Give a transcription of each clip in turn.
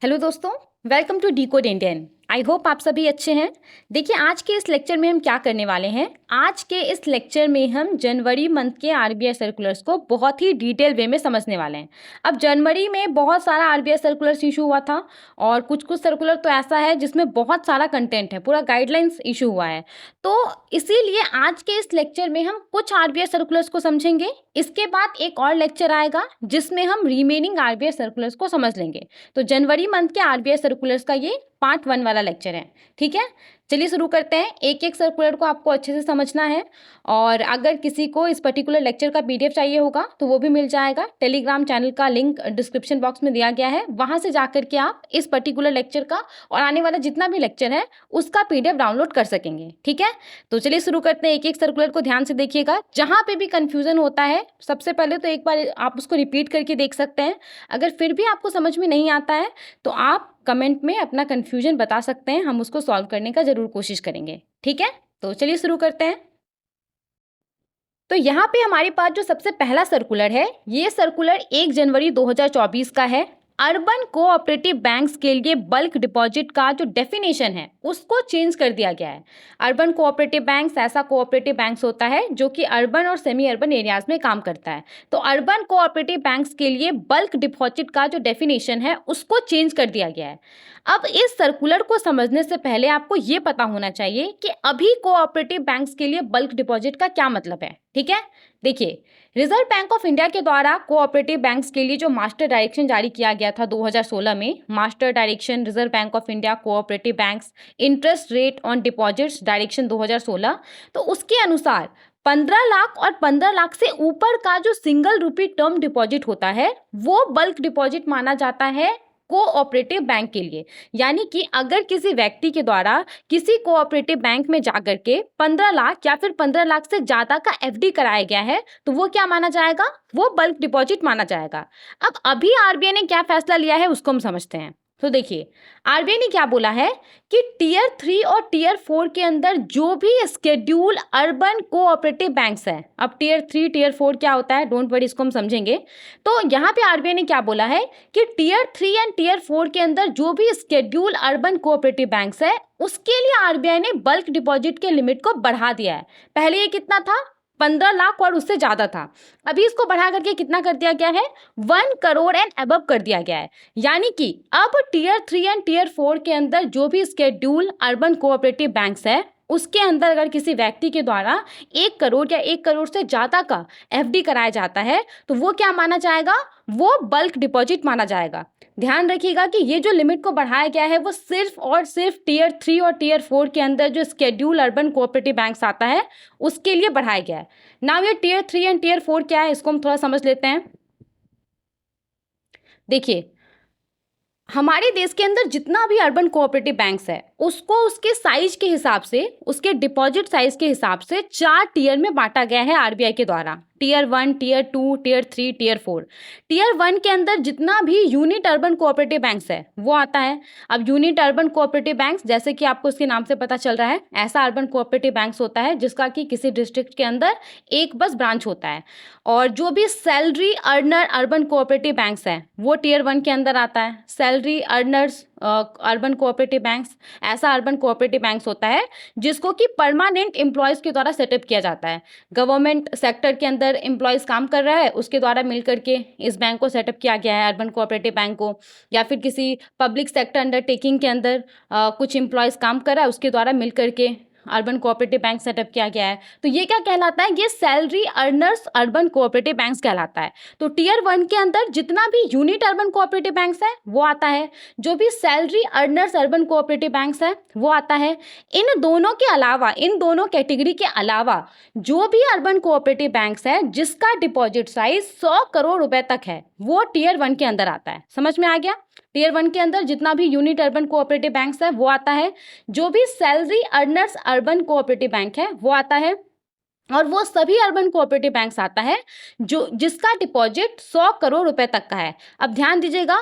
Hello दोस्तों, welcome to decode Indian. I hope आप सभी अच्छे हैं। देखिए, आज के इस लेक्चर में हम क्या करने वाले हैं। आज के इस लेक्चर में हम जनवरी मंथ के आरबीआई सर्कुलर्स को बहुत ही डिटेल वे में समझने वाले हैं। अब जनवरी में बहुत सारा आरबीआई सर्कुलर्स इशू हुआ था और कुछ कुछ सर्कुलर तो ऐसा है जिसमें बहुत सारा कंटेंट है, पूरा गाइडलाइंस इशू हुआ है। तो इसीलिए आज के इस लेक्चर में हम कुछ आरबीआई सर्कुलर्स को समझेंगे। इसके बाद एक और लेक्चर आएगा जिसमें हम रिमेनिंग आरबीआई सर्कुलर्स को समझ लेंगे। तो जनवरी मंथ के आरबीआई सर्कुलर्स का ये पार्ट 1 वाला लेक्चर है। ठीक है, चलिए शुरू करते हैं। एक एक सर्कुलर को आपको अच्छे से समझना है और अगर किसी को इस पर्टिकुलर लेक्चर का पीडीएफ चाहिए होगा तो वो भी मिल जाएगा। टेलीग्राम चैनल का लिंक डिस्क्रिप्शन बॉक्स में दिया गया है, वहां से जाकर के आप इस पर्टिकुलर लेक्चर का और आने वाला जितना भी लेक्चर है उसका पीडीएफ डाउनलोड कर सकेंगे। ठीक है, तो चलिए शुरू करते हैं। एक एक सर्कुलर को ध्यान से देखिएगा। जहां पे भी कंफ्यूजन होता है सबसे पहले तो एक बार आप उसको रिपीट करके देख सकते हैं। अगर फिर भी आपको समझ में नहीं आता है तो आप कमेंट में अपना कंफ्यूजन बता सकते हैं, हम उसको सॉल्व करने का जरूर कोशिश करेंगे। ठीक है, तो चलिए शुरू करते हैं। तो यहाँ पे हमारे पास जो सबसे पहला सर्कुलर है, ये सर्कुलर 1 जनवरी 2024 का है। अर्बन कोऑपरेटिव बैंक्स के लिए बल्क डिपॉजिट का जो डेफिनेशन है उसको चेंज कर दिया गया है। अर्बन कोऑपरेटिव बैंक्स ऐसा कोऑपरेटिव बैंक्स होता है जो कि अर्बन और सेमी अर्बन एरियाज में काम करता है। तो अर्बन कोऑपरेटिव बैंक्स के लिए बल्क डिपॉजिट का जो डेफिनेशन है उसको चेंज कर दिया गया है। अब इस सर्कुलर को समझने से पहले आपको ये पता होना चाहिए कि अभी कोऑपरेटिव बैंक्स के लिए बल्क डिपॉजिट का क्या मतलब है। ठीक है, देखिए, रिजर्व बैंक ऑफ इंडिया के द्वारा कोऑपरेटिव बैंक्स के लिए जो मास्टर डायरेक्शन जारी किया गया था 2016 में, master direction reserve bank of India cooperative banks interest rate on deposits direction 2016, तो उसके अनुसार 15 लाख और 15 लाख से ऊपर का जो सिंगल रुपी टर्म डिपॉजिट होता है वो बल्क डिपॉजिट माना जाता है कोऑपरेटिव बैंक के लिए। यानी कि अगर किसी व्यक्ति के द्वारा किसी कोऑपरेटिव बैंक में जाकर के 15 लाख या फिर 15 लाख से ज्यादा का एफडी कराया गया है तो वो क्या माना जाएगा, वो बल्क डिपॉजिट माना जाएगा। अब अभी आरबीआई ने क्या फैसला लिया है उसको हम समझते हैं। तो देखिए, आरबीआई ने क्या बोला है कि टीयर 3 और टीयर 4 के अंदर जो भी स्केड्यूल अर्बन कोऑपरेटिव बैंक्स हैं, अब टीयर 3 टीयर 4 क्या होता है, डोंट वरी, इसको हम समझेंगे। तो यहाँ पे आरबीआई ने क्या बोला है कि टीयर 3 एंड टीयर 4 के अंदर जो भी स्केड्यूल अर्बन कोऑपरेटिव बैंक्स है उसके लिए आरबीआई ने बल्क डिपॉजिट के लिमिट को बढ़ा दिया है। पहले ये कितना था, 15 लाख और उससे ज्यादा था। अभी इसको बढ़ा करके कितना कर दिया गया है, 1 करोड़ एंड अबव कर दिया गया है। यानी कि अब टीयर 3 एंड टीयर 4 के अंदर जो भी स्केड्यूल अर्बन कोऑपरेटिव बैंक्स है उसके अंदर अगर किसी व्यक्ति के द्वारा 1 करोड़ या 1 करोड़ से ज्यादा का एफडी कराया जाता है तो वो क्या माना जाएगा, वो बल्क डिपॉजिट माना जाएगा। ध्यान रखिएगा कि ये जो लिमिट को बढ़ाया गया है वो सिर्फ और सिर्फ टीयर 3 और टीयर 4 के अंदर जो स्केड्यूल अर्बन कोऑपरेटिव बैंक्स आता है उसके लिए बढ़ाया गया है। नाउ ये टीयर 3 एंड टीयर 4 क्या है इसको हम थोड़ा समझ लेते हैं। देखिए, हमारे देश के अंदर जितना भी अर्बन कोऑपरेटिव बैंक्स है उसको उसके साइज के हिसाब से, उसके डिपॉजिट साइज के हिसाब से 4 टीयर में बांटा गया है आरबीआई के द्वारा। Tier 1, tier 2, tier 3, tier 4। Tier 1 के अंदर जितना भी यूनिट अर्बन कोऑपरेटिव बैंक्स है वो आता है। अब यूनिट अर्बन कोऑपरेटिव बैंक्स, जैसे कि आपको उसके नाम से पता चल रहा है, ऐसा अर्बन कोऑपरेटिव बैंक्स होता है जिसका कि किसी डिस्ट्रिक्ट के अंदर एक बस ब्रांच होता है। और जो भी salary earner urban cooperative banks है वो टीयर 1 के अंदर आता है। Salary earners urban cooperative banks ऐसा अर्बन कोऑपरेटिव बैंक्स होता है जिसको कि परमानेंट एम्प्लॉयज के द्वारा सेटअप किया जाता है। गवर्नमेंट सेक्टर के अंदर एम्प्लॉयज काम कर रहा है, उसके द्वारा मिलकर के इस बैंक को सेटअप किया गया है, अर्बन कोऑपरेटिव बैंक को। या फिर किसी पब्लिक सेक्टर अंडरटेकिंग के अंदर कुछ एम्प्लॉयज काम कर रहा है, उसके द्वारा मिलकर के अर्बन कोऑपरेटिव बैंक सेटअप किया गया है। तो ये क्या कहलाता है, ये salary earners urban cooperative banks कहलाता है। तो टीयर 1 के अंदर जितना भी यूनिट अर्बन कोऑपरेटिव बैंक्स है वो आता है, जो भी salary earners urban cooperative banks है वो आता है। इन दोनों के अलावा, इन दोनों कैटेगरी के अलावा जो भी अर्बन कोऑपरेटिव बैंक्स है जिसका डिपॉजिट साइज 100 करोड़ रुपए तक है वो टीयर 1 के अंदर आता है। समझ में आ गया, टीयर 1 के अंदर जितना भी यूनिट अर्बन कोऑपरेटिव बैंक्स है वो आता है, जो भी salary earners urban cooperative bank है वो आता है, और वो सभी अर्बन कोऑपरेटिव बैंक्स आता है जो जिसका डिपॉजिट 100 करोड़ रुपए तक का है। अब ध्यान दीजिएगा,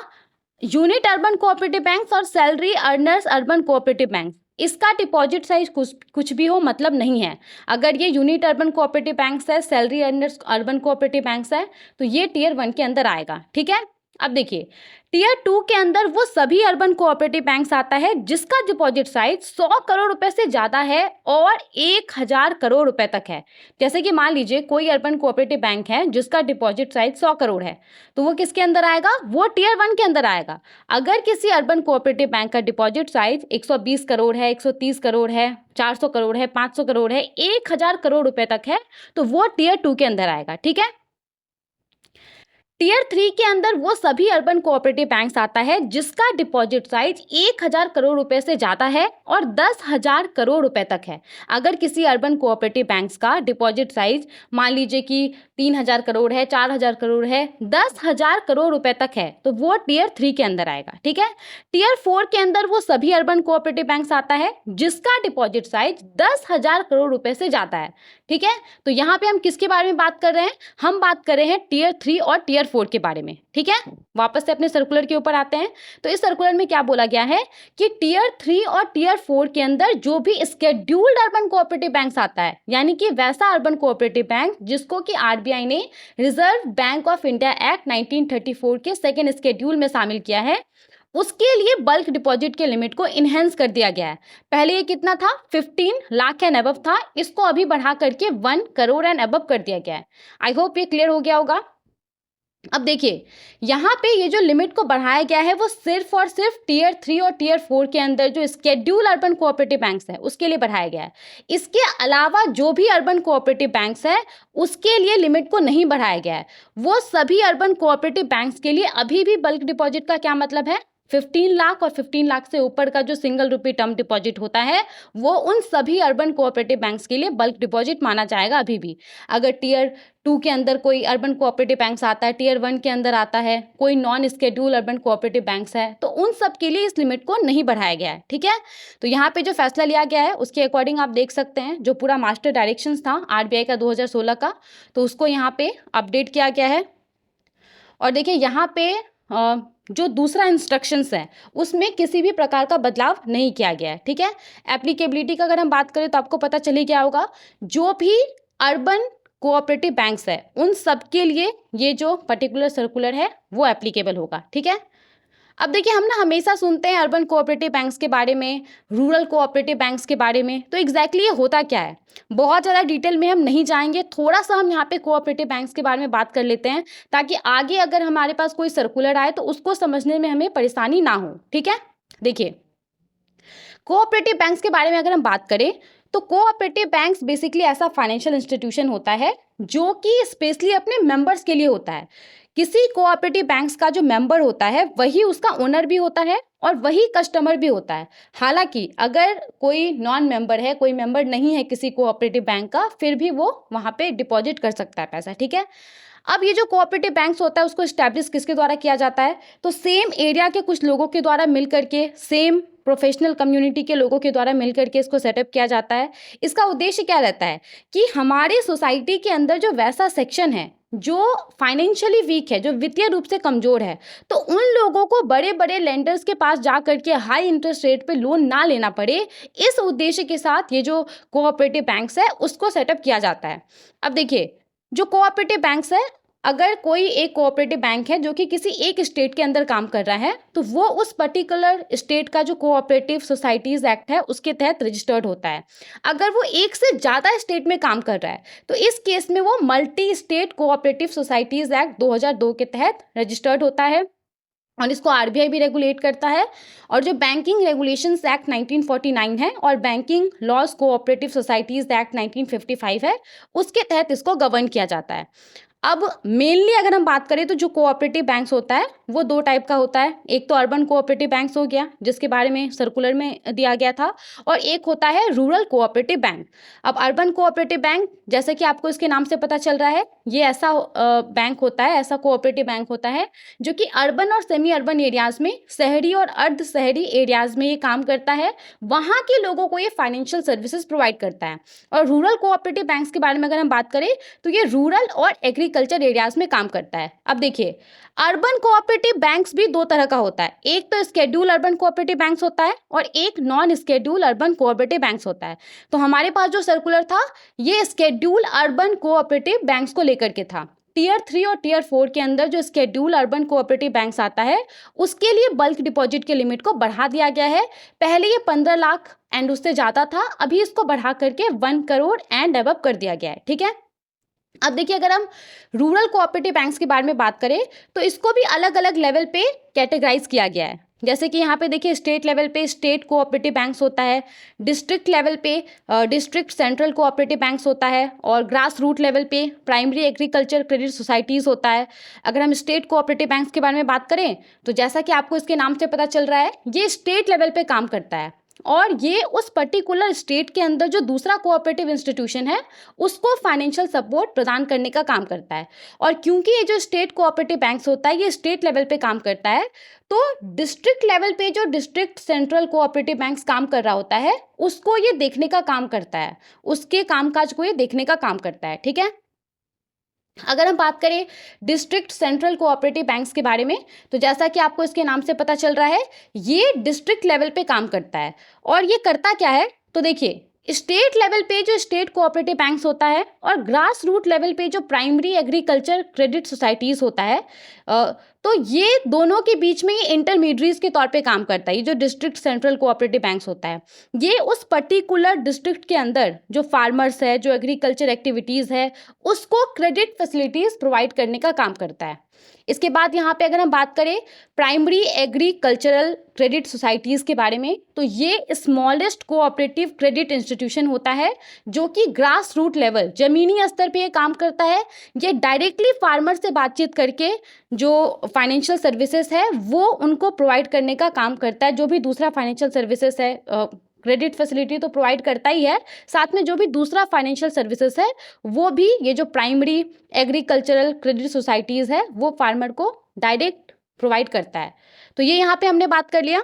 यूनिट अर्बन कोऑपरेटिव बैंक्स और salary earners urban cooperative banks, इसका डिपॉजिट साइज कुछ भी हो मतलब नहीं है। अगर ये यूनिट अर्बन कोऑपरेटिव बैंक्स है, salary earners urban cooperative banks है, तो ये टीयर 1 के अंदर आएगा। ठीक है, अब देखिए, टीयर 2 के अंदर वो सभी अर्बन कोऑपरेटिव बैंक्स आता है जिसका डिपॉजिट साइज 100 करोड़ रुपए से ज़्यादा है और 1000 करोड़ रुपए तक है। जैसे कि मान लीजिए कोई अर्बन कोऑपरेटिव बैंक है जिसका डिपॉजिट साइज 100 करोड़ है, तो वो किसके अंदर आएगा? वो टीयर 1 के अंदर आएगा। अगर किसी अर्बन कोऑपरेटिव बैंक का डिपॉजिट साइज 120 करोड़ है, 130 करोड़ है, 400 करोड़ है, 500 करोड़ है, 1000 करोड़ रुपए तक है, तो वो टीयर 2 के अंदर आएगा। ठीक है। टीयर 3 के अंदर वो सभी अर्बन कोऑपरेटिव बैंक्स आता है जिसका डिपॉजिट साइज 1000 करोड़ रुपए से ज़्यादा है और 10,000 करोड़ रुपए तक है। अगर किसी अर्बन कोऑपरेटिव बैंक्स का डिपॉजिट साइज मान लीजिए कि 3000 करोड़ है, 4000 करोड़ है, 10,000 करोड़ रुपए तक है, तो वो टीयर 3 के अंदर आएगा। ठीक है। टीयर 4 के अंदर वो सभी अर्बन कोऑपरेटिव बैंक्स आता है जिसका डिपॉजिट साइज 10,000 करोड़ रुपए से ज़्यादा है। ठीक है। तो यहाँ पे हम किसके बारे में बात कर रहे हैं? हम बात कर रहे हैं टीयर 3 और टीयर 4 के बारे में। ठीक है। वापस से अपने सर्कुलर के ऊपर आते हैं। तो इस सर्कुलर में क्या बोला गया है कि टीयर 3 और टीयर 4 के अंदर जो भी स्केड्यूल्ड अर्बन कोऑपरेटिव बैंक्स आता है, यानी कि वैसा अर्बन कोऑपरेटिव बैंक जिसको कि आरबीआई ने reserve bank of India act 1934 के सेकेंड स्केड्यूल में शामिल किया है, उसके लिए बल्क डिपॉजिट के लिमिट को इनहेंस कर दिया गया है। पहले ये कितना था? 15 लाख एंड अबव था, इसको अभी बढ़ा करके 1 करोड़ एंड अबव कर दिया गया है। आई होप ये क्लियर हो गया होगा। अब देखिए, यहाँ पे ये जो लिमिट को बढ़ाया गया है वो सिर्फ और सिर्फ टीयर 3 और टीयर 4 के अंदर जो स्केड्यूल अर्बन कोऑपरेटिव बैंक्स है उसके लिए बढ़ाया गया है। इसके अलावा जो भी अर्बन कोऑपरेटिव बैंक्स है उसके लिए लिमिट को नहीं बढ़ाया गया है। वो सभी अर्बन कोऑपरेटिव बैंक्स के लिए अभी भी बल्क डिपॉजिट का क्या मतलब है? 15 लाख और 15 लाख से ऊपर का जो सिंगल रुपी टर्म डिपॉजिट होता है वो उन सभी अर्बन कोऑपरेटिव बैंक्स के लिए बल्क डिपॉजिट माना जाएगा अभी भी। अगर टीयर 2 के अंदर कोई अर्बन कोऑपरेटिव बैंक्स आता है, टीयर 1 के अंदर आता है, कोई non schedule urban cooperative banks है, तो उन सब के लिए इस लिमिट को नहीं बढ़ाया गया है। ठीक है। तो यहाँ पे जो फैसला लिया गया है उसके अकॉर्डिंग आप देख सकते हैं जो पूरा मास्टर डायरेक्शंस था आरबीआई का 2016 का, तो उसको यहाँ पे अपडेट किया गया है। और देखिए यहाँ पे जो दूसरा इंस्ट्रक्शंस है उसमें किसी भी प्रकार का बदलाव नहीं किया गया है। ठीक है। एप्लीकेबिलिटी का अगर हम बात करें तो आपको पता चल ही गया होगा, जो भी अर्बन कोऑपरेटिव बैंक्स है उन सब के लिए ये जो पर्टिकुलर सर्कुलर है वो एप्लीकेबल होगा। ठीक है। अब देखिए, हम ना हमेशा सुनते हैं अर्बन कोऑपरेटिव बैंक्स के बारे में, रूरल कोऑपरेटिव बैंक्स के बारे में, तो एग्जैक्टली ये होता क्या है? बहुत ज़्यादा डिटेल में हम नहीं जाएंगे, थोड़ा सा हम यहाँ पे कोऑपरेटिव बैंक्स के बारे में बात कर लेते हैं ताकि आगे अगर हमारे पास कोई सर्कुलर आए तो उसको समझने में हमें परेशानी ना हो। ठीक है। देखिए, कोऑपरेटिव बैंक्स के बारे में अगर हम बात करें तो कोऑपरेटिव बैंक्स बेसिकली ऐसा फाइनेंशियल इंस्टीट्यूशन होता है जो कि स्पेशली अपने मेंबर्स के लिए होता है। किसी कोऑपरेटिव बैंक्स का जो मेंबर होता है वही उसका ओनर भी होता है और वही कस्टमर भी होता है। हालांकि अगर कोई नॉन मेंबर है, कोई मेंबर नहीं है किसी कोऑपरेटिव बैंक का, फिर भी वो वहाँ पे डिपॉजिट कर सकता है पैसा। ठीक है। अब ये जो कोऑपरेटिव बैंक्स होता है उसको स्टैब्लिश किसके द्वारा किया जाता है? तो सेम एरिया के कुछ लोगों के द्वारा मिल करके, सेम प्रोफेशनल कम्युनिटी के लोगों के द्वारा मिल करके इसको सेटअप किया जाता है। इसका उद्देश्य क्या रहता है कि हमारी सोसाइटी के अंदर जो वैसा सेक्शन है जो फाइनेंशियली वीक है, जो वित्तीय रूप से कमजोर है, तो उन लोगों को बड़े बड़े लेंडर्स के पास जा करके हाई इंटरेस्ट रेट पे लोन ना लेना पड़े, इस उद्देश्य के साथ ये जो कोऑपरेटिव बैंक्स है उसको सेटअप किया जाता है। अब देखिए, जो कोऑपरेटिव बैंक्स है, अगर कोई एक कोऑपरेटिव बैंक है जो कि किसी एक स्टेट के अंदर काम कर रहा है तो वो उस पर्टिकुलर स्टेट का जो कोऑपरेटिव सोसाइटीज़ एक्ट है उसके तहत रजिस्टर्ड होता है। अगर वो एक से ज़्यादा स्टेट में काम कर रहा है तो इस केस में वो multi state cooperative societies act 2002 के तहत रजिस्टर्ड होता है और इसको आरबीआई भी रेगुलेट करता है। और जो बैंकिंग रेगुलेशंस एक्ट 1949 है और banking laws cooperative societies act 1955 है, उसके तहत इसको गवर्न किया जाता है। अब मेनली अगर हम बात करें तो जो कोऑपरेटिव बैंक्स होता है वो 2 टाइप का होता है। एक तो अर्बन कोऑपरेटिव बैंक्स हो गया जिसके बारे में सर्कुलर में दिया गया था, और एक होता है रूरल कोऑपरेटिव बैंक। अब अर्बन कोऑपरेटिव बैंक, जैसे कि आपको इसके नाम से पता चल रहा है, ये ऐसा बैंक होता है, ऐसा कोऑपरेटिव बैंक होता है जो कि अर्बन और सेमी अर्बन एरियाज़ में, शहरी और अर्ध शहरी एरियाज़ में ये काम करता है। वहाँ के लोगों को ये फाइनेंशियल सर्विसेज प्रोवाइड करता है। और रूरल कोऑपरेटिव बैंक्स के बारे में अगर हम बात करें तो ये रूरल और एग्रीकल्चर एरियाज में काम करता है। अब देखिए, अर्बन कोऑपरेटिव बैंक्स भी 2 तरह का होता है। एक तो स्केड्यूल अर्बन कोऑपरेटिव बैंक्स होता है और एक non schedule urban cooperative banks होता है। तो हमारे पास जो सर्कुलर था ये स्केड्यूल अर्बन कोऑपरेटिव बैंक्स को लेकर के था। टियर 3 और टियर 4 के अंदर जो शेड्यूल अर्बन कोऑपरेटिव बैंक्स आता है उसके लिए बल्क डिपॉजिट के लिमिट को बढ़ा दिया गया है। पहले ये 15 लाख एंड उससे ज़्यादा था, अभी इसको बढ़ा करके 1 करोड़ एंड अबव कर दिया गया है। ठीक है, अब देखिए अगर हम रूरल कोऑपरेटिव बैंक्स के बारे में बात करें तो इसको भी अलग अलग लेवल पे कैटेगराइज किया गया है। जैसे कि यहाँ पे देखिए स्टेट लेवल पे स्टेट कोऑपरेटिव बैंक्स होता है, डिस्ट्रिक्ट लेवल पे डिस्ट्रिक्ट सेंट्रल कोऑपरेटिव बैंक्स होता है, और ग्रास रूट लेवल पे प्राइमरी एग्रीकल्चर क्रेडिट सोसाइटीज़ होता है। अगर हम स्टेट कोऑपरेटिव बैंक्स के बारे में बात करें तो जैसा कि आपको इसके नाम से पता चल रहा है ये स्टेट लेवल पे काम करता है, और ये उस पर्टिकुलर स्टेट के अंदर जो दूसरा कोऑपरेटिव इंस्टीट्यूशन है उसको फाइनेंशियल सपोर्ट प्रदान करने का काम करता है। और क्योंकि ये जो स्टेट कोऑपरेटिव बैंक्स होता है ये स्टेट लेवल पे काम करता है, तो डिस्ट्रिक्ट लेवल पे जो डिस्ट्रिक्ट सेंट्रल कोऑपरेटिव बैंक्स काम कर रहा होता है उसको ये देखने का काम करता है, उसके कामकाज को ये देखने का काम करता है। ठीक है, अगर हम बात करें डिस्ट्रिक्ट सेंट्रल कोऑपरेटिव बैंक्स के बारे में तो जैसा कि आपको इसके नाम से पता चल रहा है ये डिस्ट्रिक्ट लेवल पे काम करता है। और ये करता क्या है तो देखिए स्टेट लेवल पे जो स्टेट कोऑपरेटिव बैंक्स होता है और ग्रास रूट लेवल पे जो प्राइमरी एग्रीकल्चर क्रेडिट सोसाइटीज़ होता है, तो ये दोनों के बीच में ये इंटरमीडिएट्स के तौर पे काम करता है। ये जो डिस्ट्रिक्ट सेंट्रल कोऑपरेटिव बैंक्स होता है ये उस पर्टिकुलर डिस्ट्रिक्ट के अंदर जो फार्मर्स है, जो एग्रीकल्चर एक्टिविटीज़ है, उसको क्रेडिट फैसिलिटीज़ प्रोवाइड करने का काम करता है। इसके बाद यहाँ पे अगर हम बात करें प्राइमरी एग्रीकल्चरल क्रेडिट सोसाइटीज़ के बारे में तो ये स्मॉलेस्ट कोऑपरेटिव क्रेडिट इंस्टीट्यूशन होता है जो कि ग्रास रूट लेवल ज़मीनी स्तर पे ये काम करता है। ये डायरेक्टली फार्मर से बातचीत करके जो फाइनेंशियल सर्विसेज है वो उनको प्रोवाइड करने का काम करता है। जो भी दूसरा फाइनेंशियल सर्विसेज है, क्रेडिट फैसिलिटी तो प्रोवाइड करता ही है, साथ में जो भी दूसरा फाइनेंशियल सर्विसेज है वो भी ये जो प्राइमरी एग्रीकल्चरल क्रेडिट सोसाइटीज़ है वो फार्मर को डायरेक्ट प्रोवाइड करता है। तो ये यहाँ पे हमने बात कर लिया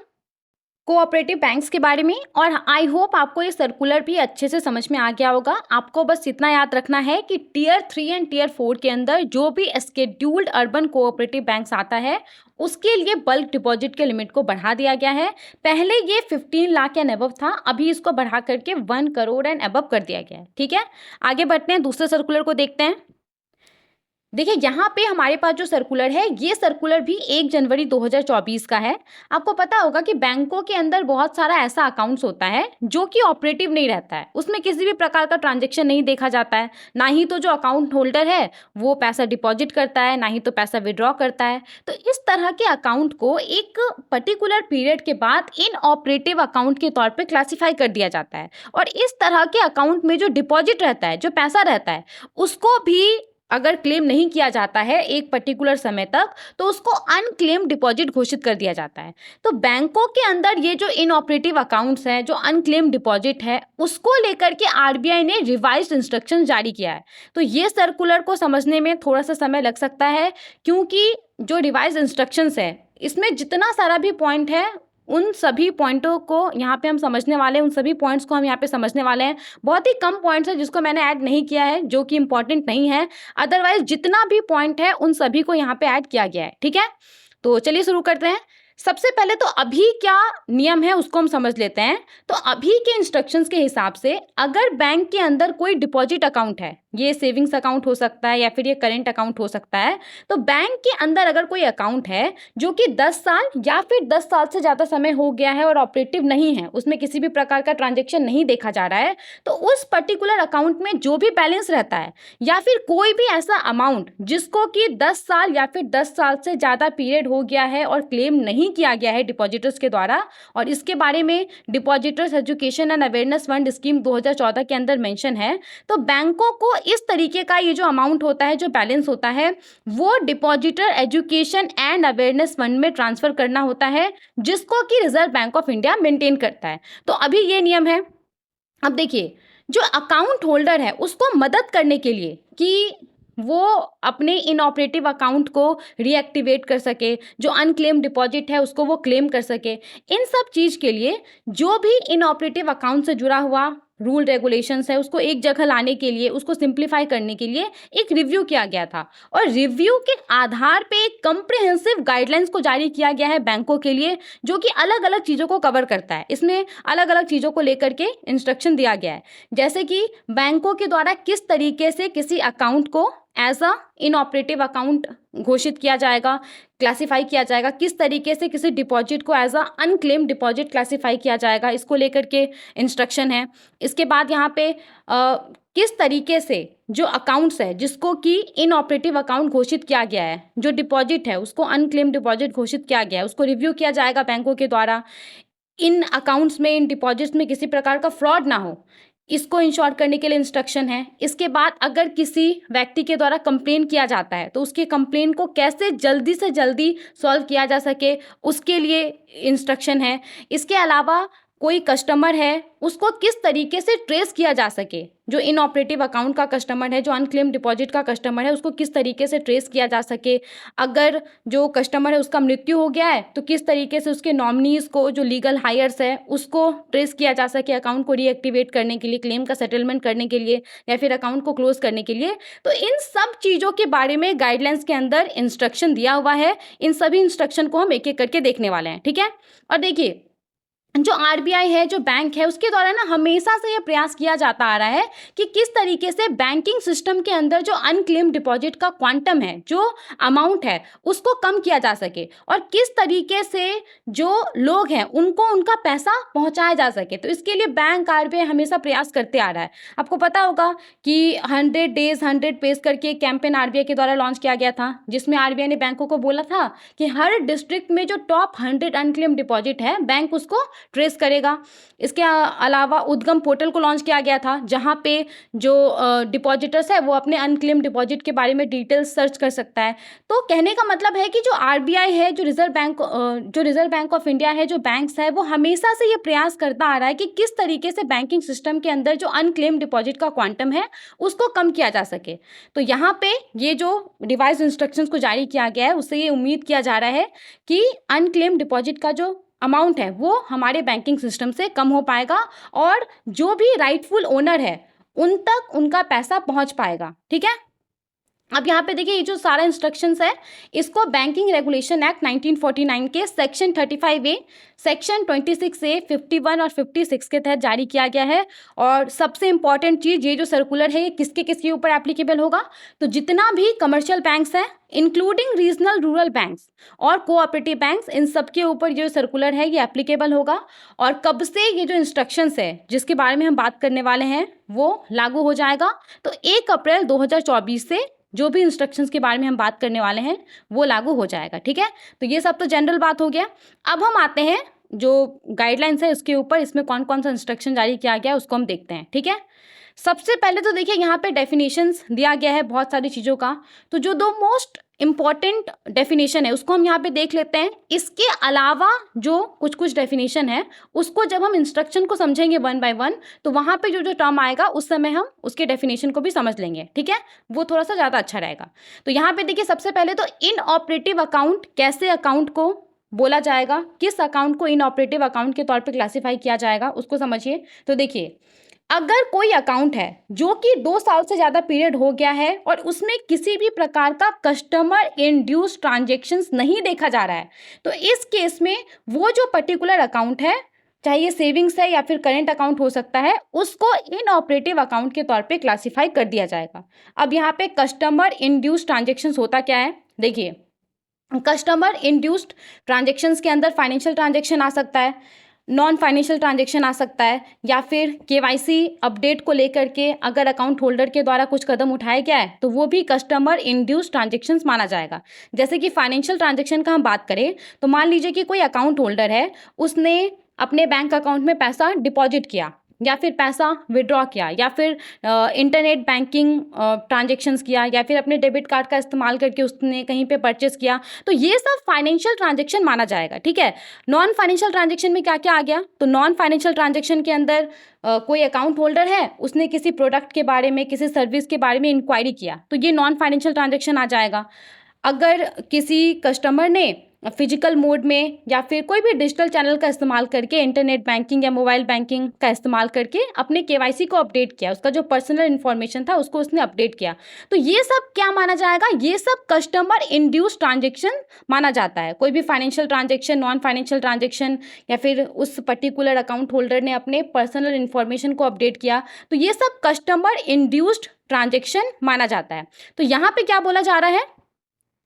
कोऑपरेटिव बैंक्स के बारे में, और आई होप आपको ये सर्कुलर भी अच्छे से समझ में आ गया होगा। आपको बस इतना याद रखना है कि टियर 3 एंड टियर 4 के अंदर जो भी शेड्यूल्ड अर्बन कोऑपरेटिव बैंक्स आता है उसके लिए बल्क डिपॉजिट के लिमिट को बढ़ा दिया गया है। पहले ये 15 लाख एंड अबव था, अभी इसको बढ़ा करके 1 करोड़ एंड अबव कर दिया गया है। ठीक है, आगे बढ़ते हैं, दूसरे सर्कुलर को देखते हैं। देखिए यहाँ पे हमारे पास जो सर्कुलर है ये सर्कुलर भी 1 जनवरी 2024 का है। आपको पता होगा कि बैंकों के अंदर बहुत सारा ऐसा अकाउंट्स होता है जो कि ऑपरेटिव नहीं रहता है, उसमें किसी भी प्रकार का ट्रांजैक्शन नहीं देखा जाता है, ना ही तो जो अकाउंट होल्डर है वो पैसा डिपॉजिट करता है, ना ही तो पैसा विड्रॉ करता है। तो इस तरह के अकाउंट को एक पर्टिकुलर पीरियड के बाद इन ऑपरेटिव अकाउंट के तौर पर क्लासीफाई कर दिया जाता है, और इस तरह के अकाउंट में जो डिपॉजिट रहता है, जो पैसा रहता है, उसको भी अगर क्लेम नहीं किया जाता है एक पर्टिकुलर समय तक तो उसको अनक्लेम डिपॉजिट घोषित कर दिया जाता है। तो बैंकों के अंदर ये जो इनऑपरेटिव अकाउंट्स हैं, जो अनक्लेम डिपॉजिट है, उसको लेकर के आरबीआई ने रिवाइज्ड इंस्ट्रक्शन जारी किया है। तो ये सर्कुलर को समझने में थोड़ा सा समय लग सकता है क्योंकि जो रिवाइज्ड इंस्ट्रक्शंस है इसमें जितना सारा भी पॉइंट है उन सभी पॉइंटों को यहाँ पे हम समझने वाले हैं, उन सभी पॉइंट्स को हम यहाँ पे समझने वाले हैं। बहुत ही कम पॉइंट्स है जिसको मैंने ऐड नहीं किया है, जो कि इंपॉर्टेंट नहीं है, अदरवाइज जितना भी पॉइंट है उन सभी को यहाँ पे ऐड किया गया है। ठीक है, तो चलिए शुरू करते हैं। सबसे पहले तो अभी क्या नियम है उसको हम समझ लेते हैं। तो अभी के इंस्ट्रक्शंस के हिसाब से अगर बैंक के अंदर कोई डिपॉजिट अकाउंट है, ये सेविंग्स अकाउंट हो सकता है या फिर ये करेंट अकाउंट हो सकता है, तो बैंक के अंदर अगर कोई अकाउंट है जो कि 10 साल या फिर 10 साल से ज़्यादा समय हो गया है और ऑपरेटिव नहीं है, उसमें किसी भी प्रकार का ट्रांजेक्शन नहीं देखा जा रहा है, तो उस पर्टिकुलर अकाउंट में जो भी बैलेंस रहता है या फिर कोई भी ऐसा अमाउंट जिसको कि 10 साल या फिर 10 साल से ज़्यादा पीरियड हो गया है और क्लेम नहीं किया गया है डिपॉजिटर्स के द्वारा, और इसके बारे में depositors education and awareness fund scheme 2014 के अंदर मेंशन है, तो बैंकों को इस तरीके का ये जो अमाउंट होता है, जो बैलेंस होता है, वो depositor education and awareness fund में ट्रांसफर करना होता है, जिसको कि reserve bank of India maintain करता है। तो अभी ये नियम है। अब देखिए जो अकाउंट होल्डर है उसको मदद करने के लिए कि वो अपने इनऑपरेटिव अकाउंट को रीएक्टिवेट कर सके, जो अनक्लेम डिपॉजिट है उसको वो क्लेम कर सके, इन सब चीज़ के लिए जो भी इनऑपरेटिव अकाउंट से जुड़ा हुआ रूल रेगुलेशंस है उसको एक जगह लाने के लिए, उसको सिंप्लीफाई करने के लिए एक रिव्यू किया गया था, और रिव्यू के आधार पे एक कम्प्रिहेंसिव गाइडलाइंस को जारी किया गया है बैंकों के लिए, जो कि अलग अलग चीज़ों को कवर करता है। इसमें अलग अलग चीज़ों को लेकर के इंस्ट्रक्शन दिया गया है, जैसे कि बैंकों के द्वारा किस तरीके से किसी अकाउंट को एज अ इनऑपरेटिव अकाउंट घोषित किया जाएगा, क्लासिफाई किया जाएगा, किस तरीके से किसी डिपॉजिट को as a unclaimed deposit classify किया जाएगा, इसको लेकर के इंस्ट्रक्शन है। इसके बाद यहाँ पे किस तरीके से जो अकाउंट्स है जिसको कि इनऑपरेटिव अकाउंट घोषित किया गया है, जो डिपॉजिट है उसको अनक्लेम्ड डिपॉजिट घोषित किया गया है, उसको रिव्यू किया जाएगा बैंकों के द्वारा। इन अकाउंट्स में, इन डिपॉजिट्स में किसी प्रकार का फ्रॉड ना हो, इसको इंश्योर करने के लिए इंस्ट्रक्शन है। इसके बाद अगर किसी व्यक्ति के द्वारा कंप्लेन किया जाता है तो उसके कंप्लेन को कैसे जल्दी से जल्दी सॉल्व किया जा सके, उसके लिए इंस्ट्रक्शन है। इसके अलावा कोई कस्टमर है उसको किस तरीके से ट्रेस किया जा सके, जो इनऑपरेटिव अकाउंट का कस्टमर है, जो अनक्लेम्ड डिपॉजिट का कस्टमर है, उसको किस तरीके से ट्रेस किया जा सके। अगर जो कस्टमर है उसका मृत्यु हो गया है तो किस तरीके से उसके नॉमिनीज को, जो लीगल हायर्स है, उसको ट्रेस किया जा सके अकाउंट को रीएक्टिवेट करने के लिए, क्लेम का सेटलमेंट करने के लिए, या फिर अकाउंट को क्लोज करने के लिए। तो इन सब चीज़ों के बारे में गाइडलाइंस के अंदर इंस्ट्रक्शन दिया हुआ है। इन सभी इंस्ट्रक्शन को हम एक एक करके देखने वाले हैं, ठीक है। और देखिए, जो आरबीआई है, जो बैंक है, उसके द्वारा ना हमेशा से ये प्रयास किया जाता आ रहा है कि किस तरीके से बैंकिंग सिस्टम के अंदर जो अनक्लेम्ड डिपॉजिट का क्वांटम है, जो अमाउंट है, उसको कम किया जा सके, और किस तरीके से जो लोग हैं उनको उनका पैसा पहुंचाया जा सके। तो इसके लिए बैंक, आरबीआई हमेशा प्रयास करते आ रहा है। आपको पता होगा कि 100 डेज 100 पेज करके कैंपेन आरबीआई के द्वारा लॉन्च किया गया था, जिसमें आरबीआई ने बैंकों को बोला था कि हर डिस्ट्रिक्ट में जो टॉप 100 अनक्लेम्ड डिपॉजिट है, बैंक उसको ट्रेस करेगा। इसके अलावा उद्गम पोर्टल को लॉन्च किया गया था, जहां पे जो डिपॉजिटर्स है वो अपने अनक्लेम डिपॉजिट के बारे में डिटेल्स सर्च कर सकता है। तो कहने का मतलब है कि जो आरबीआई है, जो रिजर्व बैंक ऑफ इंडिया है, जो बैंक्स है, वो हमेशा से ये प्रयास करता आ रहा है कि किस तरीके से बैंकिंग सिस्टम के अंदर जो अनक्लेम डिपॉजिट का क्वांटम है उसको कम किया जा सके। तो यहाँ पे ये जो रिवाइज इंस्ट्रक्शंस को जारी किया गया है, उससे ये उम्मीद किया जा रहा है कि अनक्लेम डिपॉजिट का जो अमाउंट है वो हमारे बैंकिंग सिस्टम से कम हो पाएगा, और जो भी राइटफुल ओनर है उन तक उनका पैसा पहुंच पाएगा, ठीक है। अब यहाँ पे देखिए, ये जो सारा इंस्ट्रक्शंस है, इसको बैंकिंग रेगुलेशन एक्ट 1949 के सेक्शन 35A, सेक्शन 26A, 51 और 56 के तहत जारी किया गया है। और सबसे इंपॉर्टेंट चीज़, ये जो सर्कुलर है ये किसके किसके ऊपर एप्लीकेबल होगा, तो जितना भी कमर्शियल बैंक्स हैं, इंक्लूडिंग रीजनल रूरल बैंक्स और कोऑपरेटिव बैंक्स, इन सब के ऊपर जो सर्कुलर है ये एप्लीकेबल होगा। और कब से ये जो इंस्ट्रक्शंस है जिसके बारे में हम बात करने वाले हैं वो लागू हो जाएगा, तो 1 अप्रैल 2024 से जो भी इंस्ट्रक्शंस के बारे में हम बात करने वाले हैं वो लागू हो जाएगा, ठीक है। तो ये सब तो जनरल बात हो गया। अब हम आते हैं जो गाइडलाइंस है उसके ऊपर, इसमें कौन कौन सा इंस्ट्रक्शन जारी किया गया है उसको हम देखते हैं, ठीक है। सबसे पहले तो देखिए, यहाँ पे डेफिनेशंस दिया गया है बहुत सारी चीज़ों का। तो जो दो मोस्ट इम्पॉर्टेंट डेफिनेशन है उसको हम यहाँ पे देख लेते हैं। इसके अलावा जो कुछ कुछ डेफिनेशन है उसको जब हम इंस्ट्रक्शन को समझेंगे 1 बाय 1, तो वहाँ पे जो जो टर्म आएगा उस समय हम उसके डेफिनेशन को भी समझ लेंगे, ठीक है। वो थोड़ा सा ज़्यादा अच्छा रहेगा। तो यहाँ पे देखिए, सबसे पहले तो इनऑपरेटिव अकाउंट, कैसे अकाउंट को बोला जाएगा, किस अकाउंट को इनऑपरेटिव अकाउंट के तौर पर क्लासीफाई किया जाएगा उसको समझिए। तो देखिए, अगर कोई अकाउंट है जो कि 2 साल से ज़्यादा पीरियड हो गया है और उसमें किसी भी प्रकार का कस्टमर इंड्यूस ट्रांजेक्शन्स नहीं देखा जा रहा है, तो इस केस में वो जो पर्टिकुलर अकाउंट है, चाहे ये सेविंग्स है या फिर करेंट अकाउंट हो सकता है, उसको इनऑपरेटिव अकाउंट के तौर पे क्लासीफाई कर दिया जाएगा। अब यहाँ पे कस्टमर इंड्यूस ट्रांजेक्शन्स होता क्या है, देखिए, कस्टमर इंड्यूस्ड ट्रांजेक्शन्स के अंदर फाइनेंशियल ट्रांजेक्शन आ सकता है, नॉन फाइनेंशियल ट्रांजेक्शन आ सकता है, या फिर केवाईसी अपडेट को लेकर के अगर अकाउंट होल्डर के द्वारा कुछ कदम उठाया गया है तो वो भी कस्टमर इंड्यूस्ड ट्रांजेक्शन्स माना जाएगा। जैसे कि फाइनेंशियल ट्रांजेक्शन का हम बात करें तो मान लीजिए कि कोई अकाउंट होल्डर है, उसने अपने बैंक अकाउंट में पैसा डिपॉजिट किया या फिर पैसा विड्रॉ किया या फिर इंटरनेट बैंकिंग ट्रांजेक्शन्स किया या फिर अपने डेबिट कार्ड का इस्तेमाल करके उसने कहीं पे परचेस किया, तो ये सब फाइनेंशियल ट्रांजेक्शन माना जाएगा, ठीक है। नॉन फाइनेंशियल ट्रांजेक्शन में क्या क्या आ गया, तो नॉन फाइनेंशियल ट्रांजेक्शन के अंदर कोई अकाउंट होल्डर है, उसने किसी प्रोडक्ट के बारे में, किसी सर्विस के बारे में इंक्वायरी किया, तो ये नॉन फाइनेंशियल ट्रांजेक्शन आ जाएगा। अगर किसी कस्टमर ने फिजिकल मोड में या फिर कोई भी डिजिटल चैनल का इस्तेमाल करके इंटरनेट बैंकिंग या मोबाइल बैंकिंग का इस्तेमाल करके अपने केवाईसी को अपडेट किया, उसका जो पर्सनल इन्फॉर्मेशन था उसको उसने अपडेट किया, तो ये सब क्या माना जाएगा, ये सब कस्टमर इंड्यूस ट्रांजेक्शन माना जाता है। कोई भी financial transaction, non financial transaction या फिर उस पर्टिकुलर अकाउंट होल्डर ने अपने पर्सनल इन्फॉर्मेशन को अपडेट किया, तो ये सब कस्टमर इंड्यूस्ड ट्रांजेक्शन माना जाता है। तो यहाँ पे क्या बोला जा रहा है,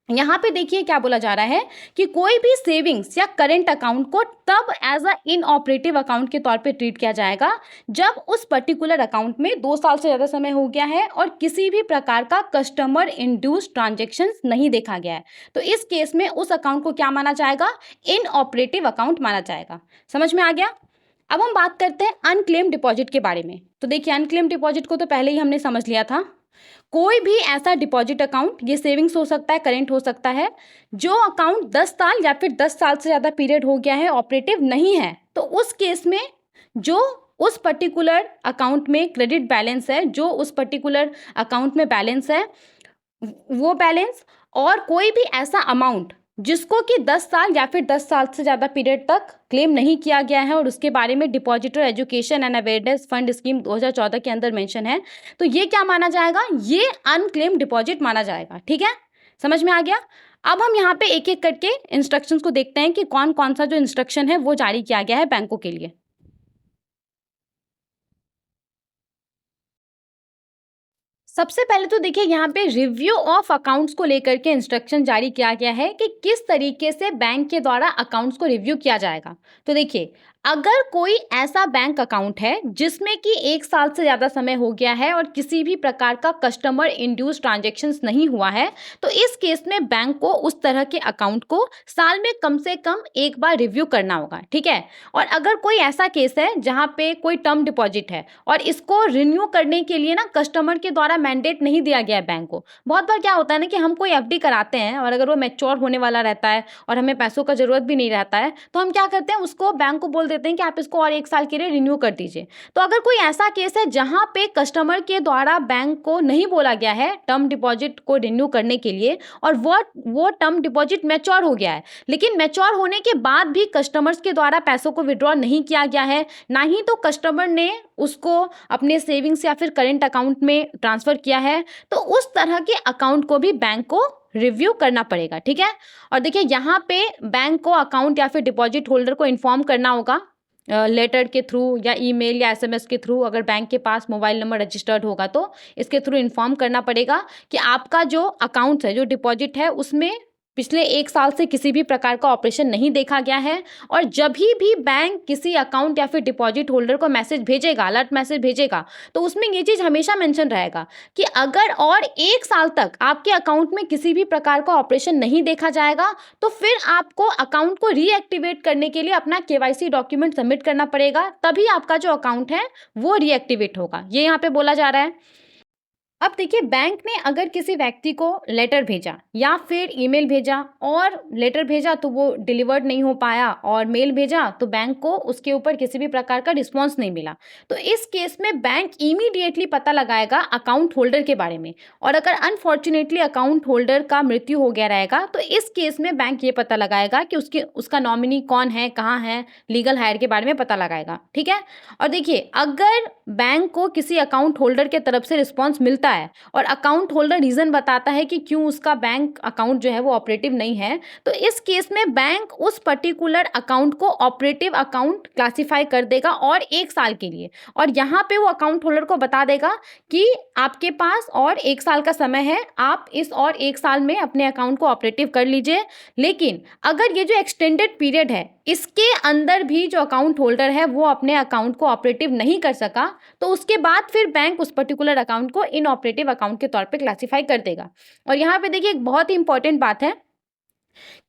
यहाँ पे देखिए क्या बोला जा रहा है कि कोई भी सेविंग्स या करेंट अकाउंट को तब एज अ इनऑपरेटिव अकाउंट के तौर पे ट्रीट किया जाएगा जब उस पर्टिकुलर अकाउंट में 2 साल से ज़्यादा समय हो गया है और किसी भी प्रकार का कस्टमर इंड्यूस्ड ट्रांजेक्शन्स नहीं देखा गया है। तो इस केस में उस अकाउंट को क्या माना जाएगा, इनऑपरेटिव अकाउंट माना जाएगा। समझ में आ गया। अब हम बात करते हैं अनक्लेम डिपॉजिट के बारे में। तो देखिए अनक्लेम डिपॉजिट को तो पहले ही हमने समझ लिया था। कोई भी ऐसा डिपॉजिट अकाउंट, ये सेविंग्स हो सकता है, करेंट हो सकता है, जो अकाउंट 10 साल या फिर 10 साल से ज़्यादा पीरियड हो गया है, ऑपरेटिव नहीं है, तो उस केस में जो उस पर्टिकुलर अकाउंट में क्रेडिट बैलेंस है, जो उस पर्टिकुलर अकाउंट में बैलेंस है, वो बैलेंस और कोई भी ऐसा अमाउंट जिसको कि 10 साल या फिर 10 साल से ज़्यादा पीरियड तक क्लेम नहीं किया गया है और उसके बारे में depositor education and awareness fund scheme 2014 के अंदर मेंशन है, तो ये क्या माना जाएगा, ये अनक्लेम डिपॉजिट माना जाएगा। ठीक है, समझ में आ गया। अब हम यहाँ पे एक एक करके इंस्ट्रक्शंस को देखते हैं कि कौन कौन सा जो इंस्ट्रक्शन है वो जारी किया गया है बैंकों के लिए। सबसे पहले तो देखिए यहाँ पे रिव्यू ऑफ अकाउंट्स को लेकर के इंस्ट्रक्शन जारी किया गया है कि किस तरीके से बैंक के द्वारा अकाउंट्स को रिव्यू किया जाएगा। तो देखिए अगर कोई ऐसा बैंक अकाउंट है जिसमें कि 1 साल से ज़्यादा समय हो गया है और किसी भी प्रकार का कस्टमर इंड्यूस ट्रांजेक्शन्स नहीं हुआ है, तो इस केस में बैंक को उस तरह के अकाउंट को साल में कम से कम एक बार रिव्यू करना होगा। ठीक है, और अगर कोई ऐसा केस है जहाँ पे कोई टर्म डिपॉजिट है और इसको रिन्यू करने के लिए ना कस्टमर के द्वारा मैंडेट नहीं दिया गया है बैंक को। बहुत बार क्या होता है ना कि हम कोई एफडी कराते हैं और अगर वो मैच्योर होने वाला रहता है और हमें पैसों का ज़रूरत भी नहीं रहता है, तो हम क्या करते हैं, उसको बैंक को बोल देते हैं कि आप इसको और 1 साल के लिए रिन्यू कर दीजिए। तो अगर कोई ऐसा केस है जहाँ पे कस्टमर के द्वारा बैंक को नहीं बोला गया है टर्म डिपॉजिट को रिन्यू करने के लिए और वो टर्म डिपॉजिट मैच्योर हो गया है, लेकिन मैच्योर होने के बाद भी कस्टमर्स के द्वारा पैसों को विड्रॉ नहीं किया गया है, ना ही तो कस्टमर ने उसको अपने सेविंग्स या फिर करेंट अकाउंट में ट्रांसफ़र किया है, तो उस तरह के अकाउंट को भी बैंक को रिव्यू करना पड़ेगा। ठीक है, और देखिए यहाँ पे बैंक को अकाउंट या फिर डिपॉजिट होल्डर को इन्फॉर्म करना होगा लेटर के थ्रू या ईमेल या एसएमएस के थ्रू। अगर बैंक के पास मोबाइल नंबर रजिस्टर्ड होगा तो इसके थ्रू इन्फॉर्म करना पड़ेगा कि आपका जो अकाउंट है, जो डिपॉजिट है, उसमें पिछले 1 साल से किसी भी प्रकार का ऑपरेशन नहीं देखा गया है। और जब भी बैंक किसी अकाउंट या फिर डिपॉजिट होल्डर को मैसेज भेजेगा, अलर्ट मैसेज भेजेगा, तो उसमें ये चीज़ हमेशा मेंशन रहेगा कि अगर और 1 साल तक आपके अकाउंट में किसी भी प्रकार का ऑपरेशन नहीं देखा जाएगा, तो फिर आपको अकाउंट को रीएक्टिवेट करने के लिए अपना केवाईसी डॉक्यूमेंट सबमिट करना पड़ेगा, तभी आपका जो अकाउंट है वो रीएक्टिवेट होगा। ये यहाँ पे बोला जा रहा है। अब देखिए बैंक ने अगर किसी व्यक्ति को लेटर भेजा या फिर ईमेल भेजा और लेटर भेजा तो वो डिलीवर्ड नहीं हो पाया और मेल भेजा तो बैंक को उसके ऊपर किसी भी प्रकार का रिस्पांस नहीं मिला, तो इस केस में बैंक इमीडिएटली पता लगाएगा अकाउंट होल्डर के बारे में। और अगर अनफॉर्चुनेटली अकाउंट होल्डर का मृत्यु हो गया रहेगा तो इस केस में बैंक ये पता लगाएगा कि उसका नॉमिनी कौन है, कहाँ है, लीगल हायर के बारे में पता लगाएगा। ठीक है, और देखिए अगर बैंक को किसी अकाउंट होल्डर के तरफ से रिस्पांस मिलता है और अकाउंट होल्डर रीजन बताता है कि क्यों उसका बैंक अकाउंट जो है वो ऑपरेटिव नहीं है, तो इस केस में बैंक उस particular account co operative account classify कर देगा और 1 साल के लिए, और यहाँ पे वो अकाउंट होल्डर को बता देगा कि आपके पास और 1 साल का समय है, आप इस और 1 साल में अपने अकाउंट को ऑपरेटिव कर लीजिए। लेकिन अगर ये जो एक्सटेंडेड पीरियड है इसके अंदर भी जो अकाउंट होल्डर है वो अपने अकाउंट को ऑपरेटिव नहीं कर सका, तो उसके बाद फिर बैंक उस पर्टिकुलर अकाउंट को इनऑपरेटिव अकाउंट के तौर पे क्लासिफाई कर देगा। और यहाँ पे देखिए एक बहुत ही इंपॉर्टेंट बात है,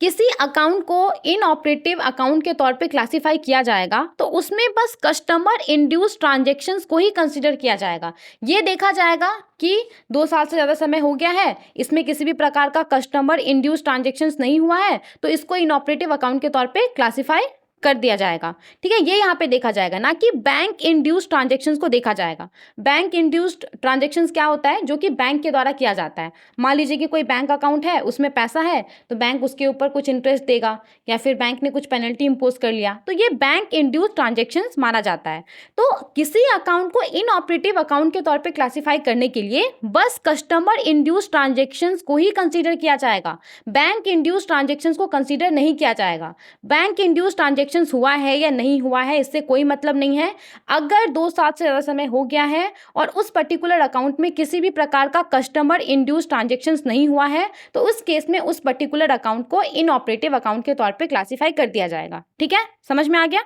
किसी अकाउंट को इनऑपरेटिव अकाउंट के तौर पे क्लासिफाई किया जाएगा तो उसमें बस कस्टमर इंड्यूस ट्रांजैक्शंस को ही कंसीडर किया जाएगा। ये देखा जाएगा कि 2 साल से ज़्यादा समय हो गया है, इसमें किसी भी प्रकार का कस्टमर इंड्यूस ट्रांजैक्शंस नहीं हुआ है, तो इसको इनऑपरेटिव अकाउंट के तौर पे क्लासिफाई कर दिया जाएगा। ठीक है, ये यहाँ पे देखा जाएगा, ना कि बैंक इंड्यूस्ड ट्रांजेक्शन्स को देखा जाएगा। बैंक इंड्यूस्ड ट्रांजेक्शन्स क्या होता है? जो कि बैंक के द्वारा किया जाता है। मान लीजिए कि कोई बैंक अकाउंट है, उसमें पैसा है, तो बैंक उसके ऊपर कुछ इंटरेस्ट देगा, या फिर बैंक ने कुछ पेनल्टी इम्पोज कर लिया, तो ये बैंक इंड्यूस्ड ट्रांजेक्शन्स माना जाता है। तो किसी अकाउंट को इनऑपरेटिव अकाउंट के तौर पे क्लासिफाई करने के लिए बस कस्टमर इंड्यूस्ड ट्रांजेक्शन्स को ही कंसीडर किया जाएगा, बैंक इंड्यूस्ड ट्रांजेक्शन्स को कंसीडर नहीं किया जाएगा। बैंक इंड्यूस्ड ट्रांजेक्शन्स हुआ है या नहीं हुआ है, इससे कोई मतलब नहीं है। अगर 2 साल से ज़्यादा समय हो गया है और उस पर्टिकुलर अकाउंट में किसी भी प्रकार का कस्टमर इंड्यूस्ड ट्रांजेक्शन्स नहीं हुआ है, तो उस केस में उस पर्टिकुलर अकाउंट को इनऑपरेटिव अकाउंट के तौर पे क्लासिफाई कर दिया जाएगा। ठीक है, समझ में आ गया?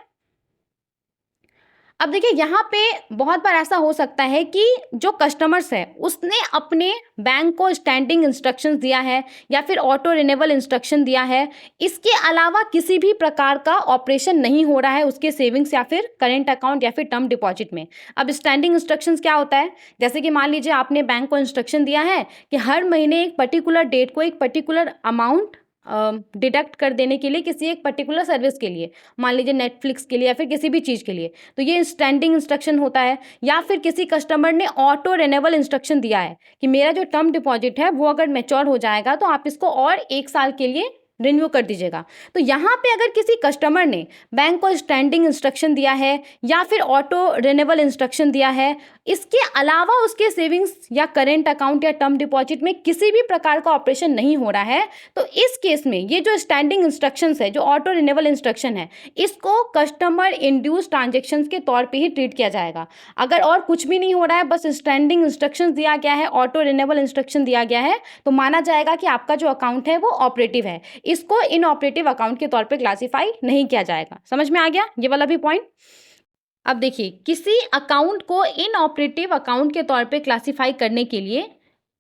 अब देखिए, यहाँ पे बहुत बार ऐसा हो सकता है कि जो कस्टमर्स है उसने अपने बैंक को स्टैंडिंग इंस्ट्रक्शंस दिया है या फिर ऑटो रिन्यूअल इंस्ट्रक्शन दिया है, इसके अलावा किसी भी प्रकार का ऑपरेशन नहीं हो रहा है उसके सेविंग्स या फिर करेंट अकाउंट या फिर टर्म डिपॉजिट में। अब स्टैंडिंग इंस्ट्रक्शंस क्या होता है? जैसे कि मान लीजिए आपने बैंक को इंस्ट्रक्शन दिया है कि हर महीने एक पर्टिकुलर डेट को एक पर्टिकुलर अमाउंट डिडक्ट कर देने के लिए किसी एक पर्टिकुलर सर्विस के लिए, मान लीजिए नेटफ्लिक्स के लिए या फिर किसी भी चीज़ के लिए, तो ये स्टैंडिंग इंस्ट्रक्शन होता है। या फिर किसी कस्टमर ने ऑटो रिन्यूअल इंस्ट्रक्शन दिया है कि मेरा जो टर्म डिपॉजिट है वो अगर मैच्योर हो जाएगा तो आप इसको और 1 साल के लिए रिन्यू कर दीजिएगा। तो यहाँ पे अगर किसी कस्टमर ने बैंक को स्टैंडिंग इंस्ट्रक्शन दिया है या फिर ऑटो रिन्यूअल इंस्ट्रक्शन दिया है, इसके अलावा उसके सेविंग्स या करेंट अकाउंट या टर्म डिपॉजिट में किसी भी प्रकार का ऑपरेशन नहीं हो रहा है, तो इस केस में ये जो स्टैंडिंग इंस्ट्रक्शंस है, जो ऑटो रिन्यूअल इंस्ट्रक्शन है, इसको कस्टमर इंड्यूस्ड ट्रांजेक्शन्स के तौर पे ही ट्रीट किया जाएगा। अगर और कुछ भी नहीं हो रहा है, बस स्टैंडिंग इंस्ट्रक्शंस दिया गया है, ऑटो रिन्यूअल इंस्ट्रक्शन दिया गया है, तो माना जाएगा कि आपका जो अकाउंट है वो ऑपरेटिव है, इसको इनऑपरेटिव अकाउंट के तौर पे क्लासिफाई नहीं किया जाएगा। समझ में आ गया ये वाला भी पॉइंट? अब देखिए, किसी अकाउंट को इनऑपरेटिव अकाउंट के तौर पे क्लासिफाई करने के लिए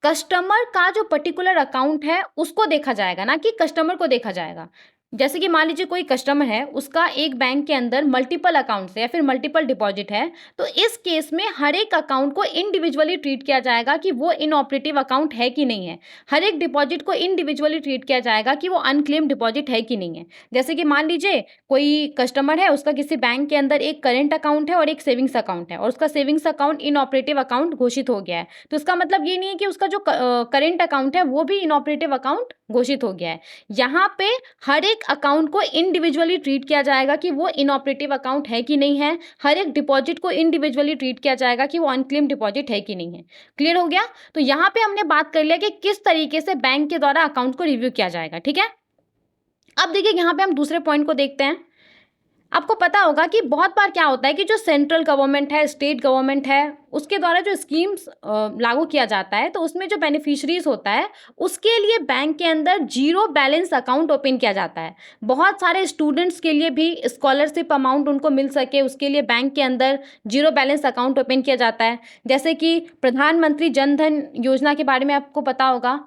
कस्टमर का जो पर्टिकुलर अकाउंट है उसको देखा जाएगा, ना कि कस्टमर को देखा जाएगा। जैसे कि मान लीजिए कोई कस्टमर है, उसका एक बैंक के अंदर मल्टीपल अकाउंट्स है या फिर मल्टीपल डिपॉजिट है, तो इस केस में हर एक अकाउंट को इंडिविजुअली ट्रीट किया जाएगा कि वो इनऑपरेटिव अकाउंट है कि नहीं है। हर एक डिपॉजिट को इंडिविजुअली ट्रीट किया जाएगा कि वो अनक्लेम डिपॉजिट है कि नहीं है। जैसे कि मान लीजिए कोई कस्टमर है, उसका किसी बैंक के अंदर एक करेंट अकाउंट है और एक सेविंग्स अकाउंट है, और उसका सेविंग्स अकाउंट इनऑपरेटिव अकाउंट घोषित हो गया है, तो इसका मतलब ये नहीं है कि उसका जो करेंट अकाउंट है वो भी इनऑपरेटिव अकाउंट घोषित हो गया है। यहाँ पे हर एक अकाउंट को इंडिविजुअली ट्रीट किया जाएगा कि वो इनऑपरेटिव अकाउंट है कि नहीं है। हर एक डिपॉजिट को इंडिविजुअली ट्रीट किया जाएगा कि वो अनक्लेम डिपॉजिट है कि नहीं है। क्लियर हो गया? तो यहाँ पे हमने बात कर लिया कि किस तरीके से बैंक के द्वारा अकाउंट को रिव्यू किया जाएगा। ठीक है, अब देखिए यहाँ पे हम दूसरे पॉइंट को देखते हैं। आपको पता होगा कि बहुत बार क्या होता है कि जो सेंट्रल गवर्नमेंट है, स्टेट गवर्नमेंट है, उसके द्वारा जो स्कीम्स लागू किया जाता है, तो उसमें जो बेनिफिशरीज होता है उसके लिए बैंक के अंदर जीरो बैलेंस अकाउंट ओपन किया जाता है। बहुत सारे स्टूडेंट्स के लिए भी स्कॉलरशिप अमाउंट उनको मिल सके, उसके लिए बैंक के अंदर जीरो बैलेंस अकाउंट ओपन किया जाता है। जैसे कि प्रधानमंत्री जन धन योजना के बारे में आपको पता होगा।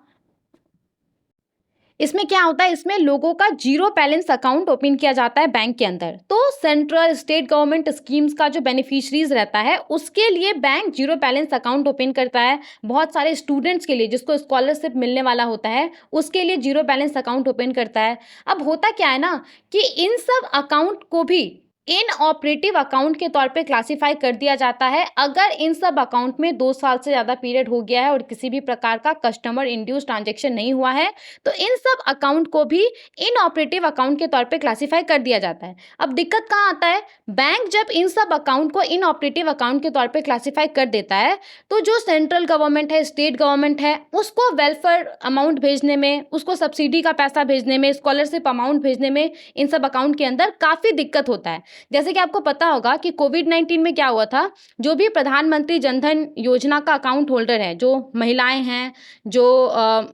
इसमें क्या होता है, इसमें लोगों का जीरो बैलेंस अकाउंट ओपन किया जाता है बैंक के अंदर। तो सेंट्रल स्टेट गवर्नमेंट स्कीम्स का जो बेनिफिशरीज रहता है उसके लिए bank zero balance account open करता है। बहुत सारे स्टूडेंट्स के लिए जिसको स्कॉलरशिप मिलने वाला होता है उसके लिए जीरो बैलेंस अकाउंट ओपन करता है। अब होता क्या है ना कि इन सब अकाउंट को भी इनऑपरेटिव अकाउंट के तौर पे क्लासिफाई कर दिया जाता है अगर इन सब अकाउंट में 2 साल से ज़्यादा पीरियड हो गया है और किसी भी प्रकार का कस्टमर इंड्यूस ट्रांजैक्शन नहीं हुआ है, तो इन सब अकाउंट को भी इनऑपरेटिव अकाउंट के तौर पे क्लासिफाई कर दिया जाता है। अब दिक्कत कहाँ आता है, बैंक जब इन सब अकाउंट को इनऑपरेटिव अकाउंट के तौर पे क्लासिफाई कर देता है तो जो सेंट्रल गवर्नमेंट है, स्टेट गवर्नमेंट है, उसको वेलफेयर अमाउंट भेजने में, उसको सब्सिडी का पैसा भेजने में, स्कॉलरशिप अमाउंट भेजने में इन सब अकाउंट के अंदर काफ़ी दिक्कत होता है। जैसे कि आपको पता होगा कि कोविड-19 में क्या हुआ था, जो भी प्रधानमंत्री जनधन योजना का अकाउंट होल्डर है, जो महिलाएं हैं, जो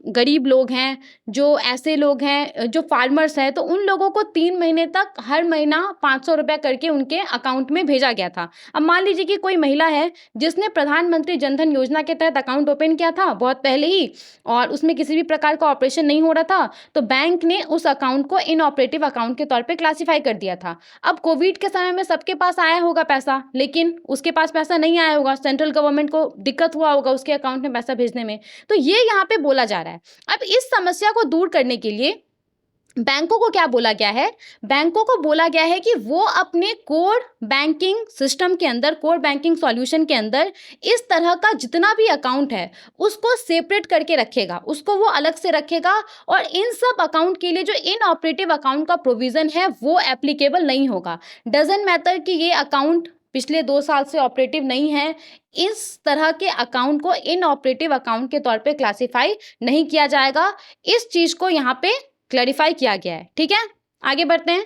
गरीब लोग हैं, जो ऐसे लोग हैं, जो फार्मर्स हैं, तो उन लोगों को 3 महीने तक हर महीना 500 रुपया करके उनके अकाउंट में भेजा गया था। अब मान लीजिए कि कोई महिला है जिसने प्रधानमंत्री जनधन योजना के तहत अकाउंट ओपन किया था बहुत पहले ही, और उसमें किसी भी प्रकार का ऑपरेशन नहीं हो रहा था, तो बैंक ने उस अकाउंट को इनऑपरेटिव अकाउंट के तौर पे क्लासिफाई कर दिया था। अब कोविड के समय में सबके पास आया होगा पैसा, लेकिन उसके पास पैसा नहीं आया होगा, सेंट्रल गवर्नमेंट को दिक्कत हुआ होगा उसके अकाउंट में पैसा भेजने में, तो ये यहाँ पे बोला जा रहा है। अब इस समस्या को दूर करने के लिए बैंकों को क्या बोला गया है? बैंकों को बोला गया है कि वो अपने कोर बैंकिंग सिस्टम के अंदर, कोर बैंकिंग सॉल्यूशन के अंदर इस तरह का जितना भी अकाउंट है उसको सेपरेट करके रखेगा, उसको वो अलग से रखेगा, और इन सब अकाउंट के लिए जो इनऑपरेटिव अकाउंट का प्रोविज़न है वो एप्लीकेबल नहीं होगा। डज़न्ट मैटर कि ये अकाउंट पिछले 2 साल से ऑपरेटिव नहीं है, इस तरह के अकाउंट को इनऑपरेटिव अकाउंट के तौर पे क्लासिफाई नहीं किया जाएगा। इस चीज़ को यहाँ पे क्लैरिफाई किया गया है। ठीक है, आगे बढ़ते हैं।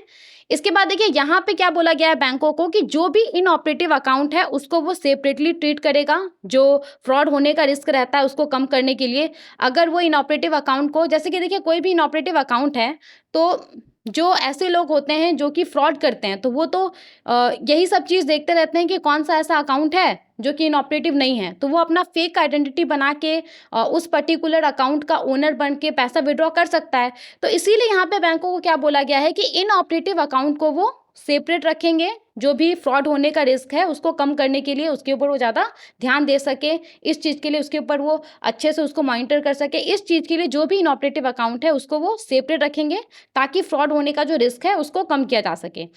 इसके बाद देखिए यहाँ पे क्या बोला गया है बैंकों को कि जो भी इनऑपरेटिव अकाउंट है उसको वो सेपरेटली ट्रीट करेगा। जो फ्रॉड होने का रिस्क रहता है उसको कम करने के लिए, अगर वो इनऑपरेटिव अकाउंट को, जैसे कि देखिए कोई भी इनऑपरेटिव अकाउंट है तो जो ऐसे लोग होते हैं जो कि फ्रॉड करते हैं, तो वो तो यही सब चीज़ देखते रहते हैं कि कौन सा ऐसा अकाउंट है जो कि इनऑपरेटिव नहीं है, तो वो अपना फेक आइडेंटिटी बना के उस पर्टिकुलर अकाउंट का ओनर बन के पैसा विड्रॉ कर सकता है। तो इसीलिए यहाँ पे बैंकों को क्या बोला गया है कि इनऑपरेटिव अकाउंट को वो सेपरेट रखेंगे, जो भी फ्रॉड होने का रिस्क है उसको कम करने के लिए, उसके ऊपर वो ज़्यादा ध्यान दे सके, इस चीज़ के लिए उसके ऊपर वो अच्छे से उसको मॉनिटर कर सके, इस चीज़ के लिए जो भी इनऑपरेटिव अकाउंट है उसको वो सेपरेट रखेंगे ताकि फ्रॉड होने का जो रिस्क है उसको कम किया जा सके।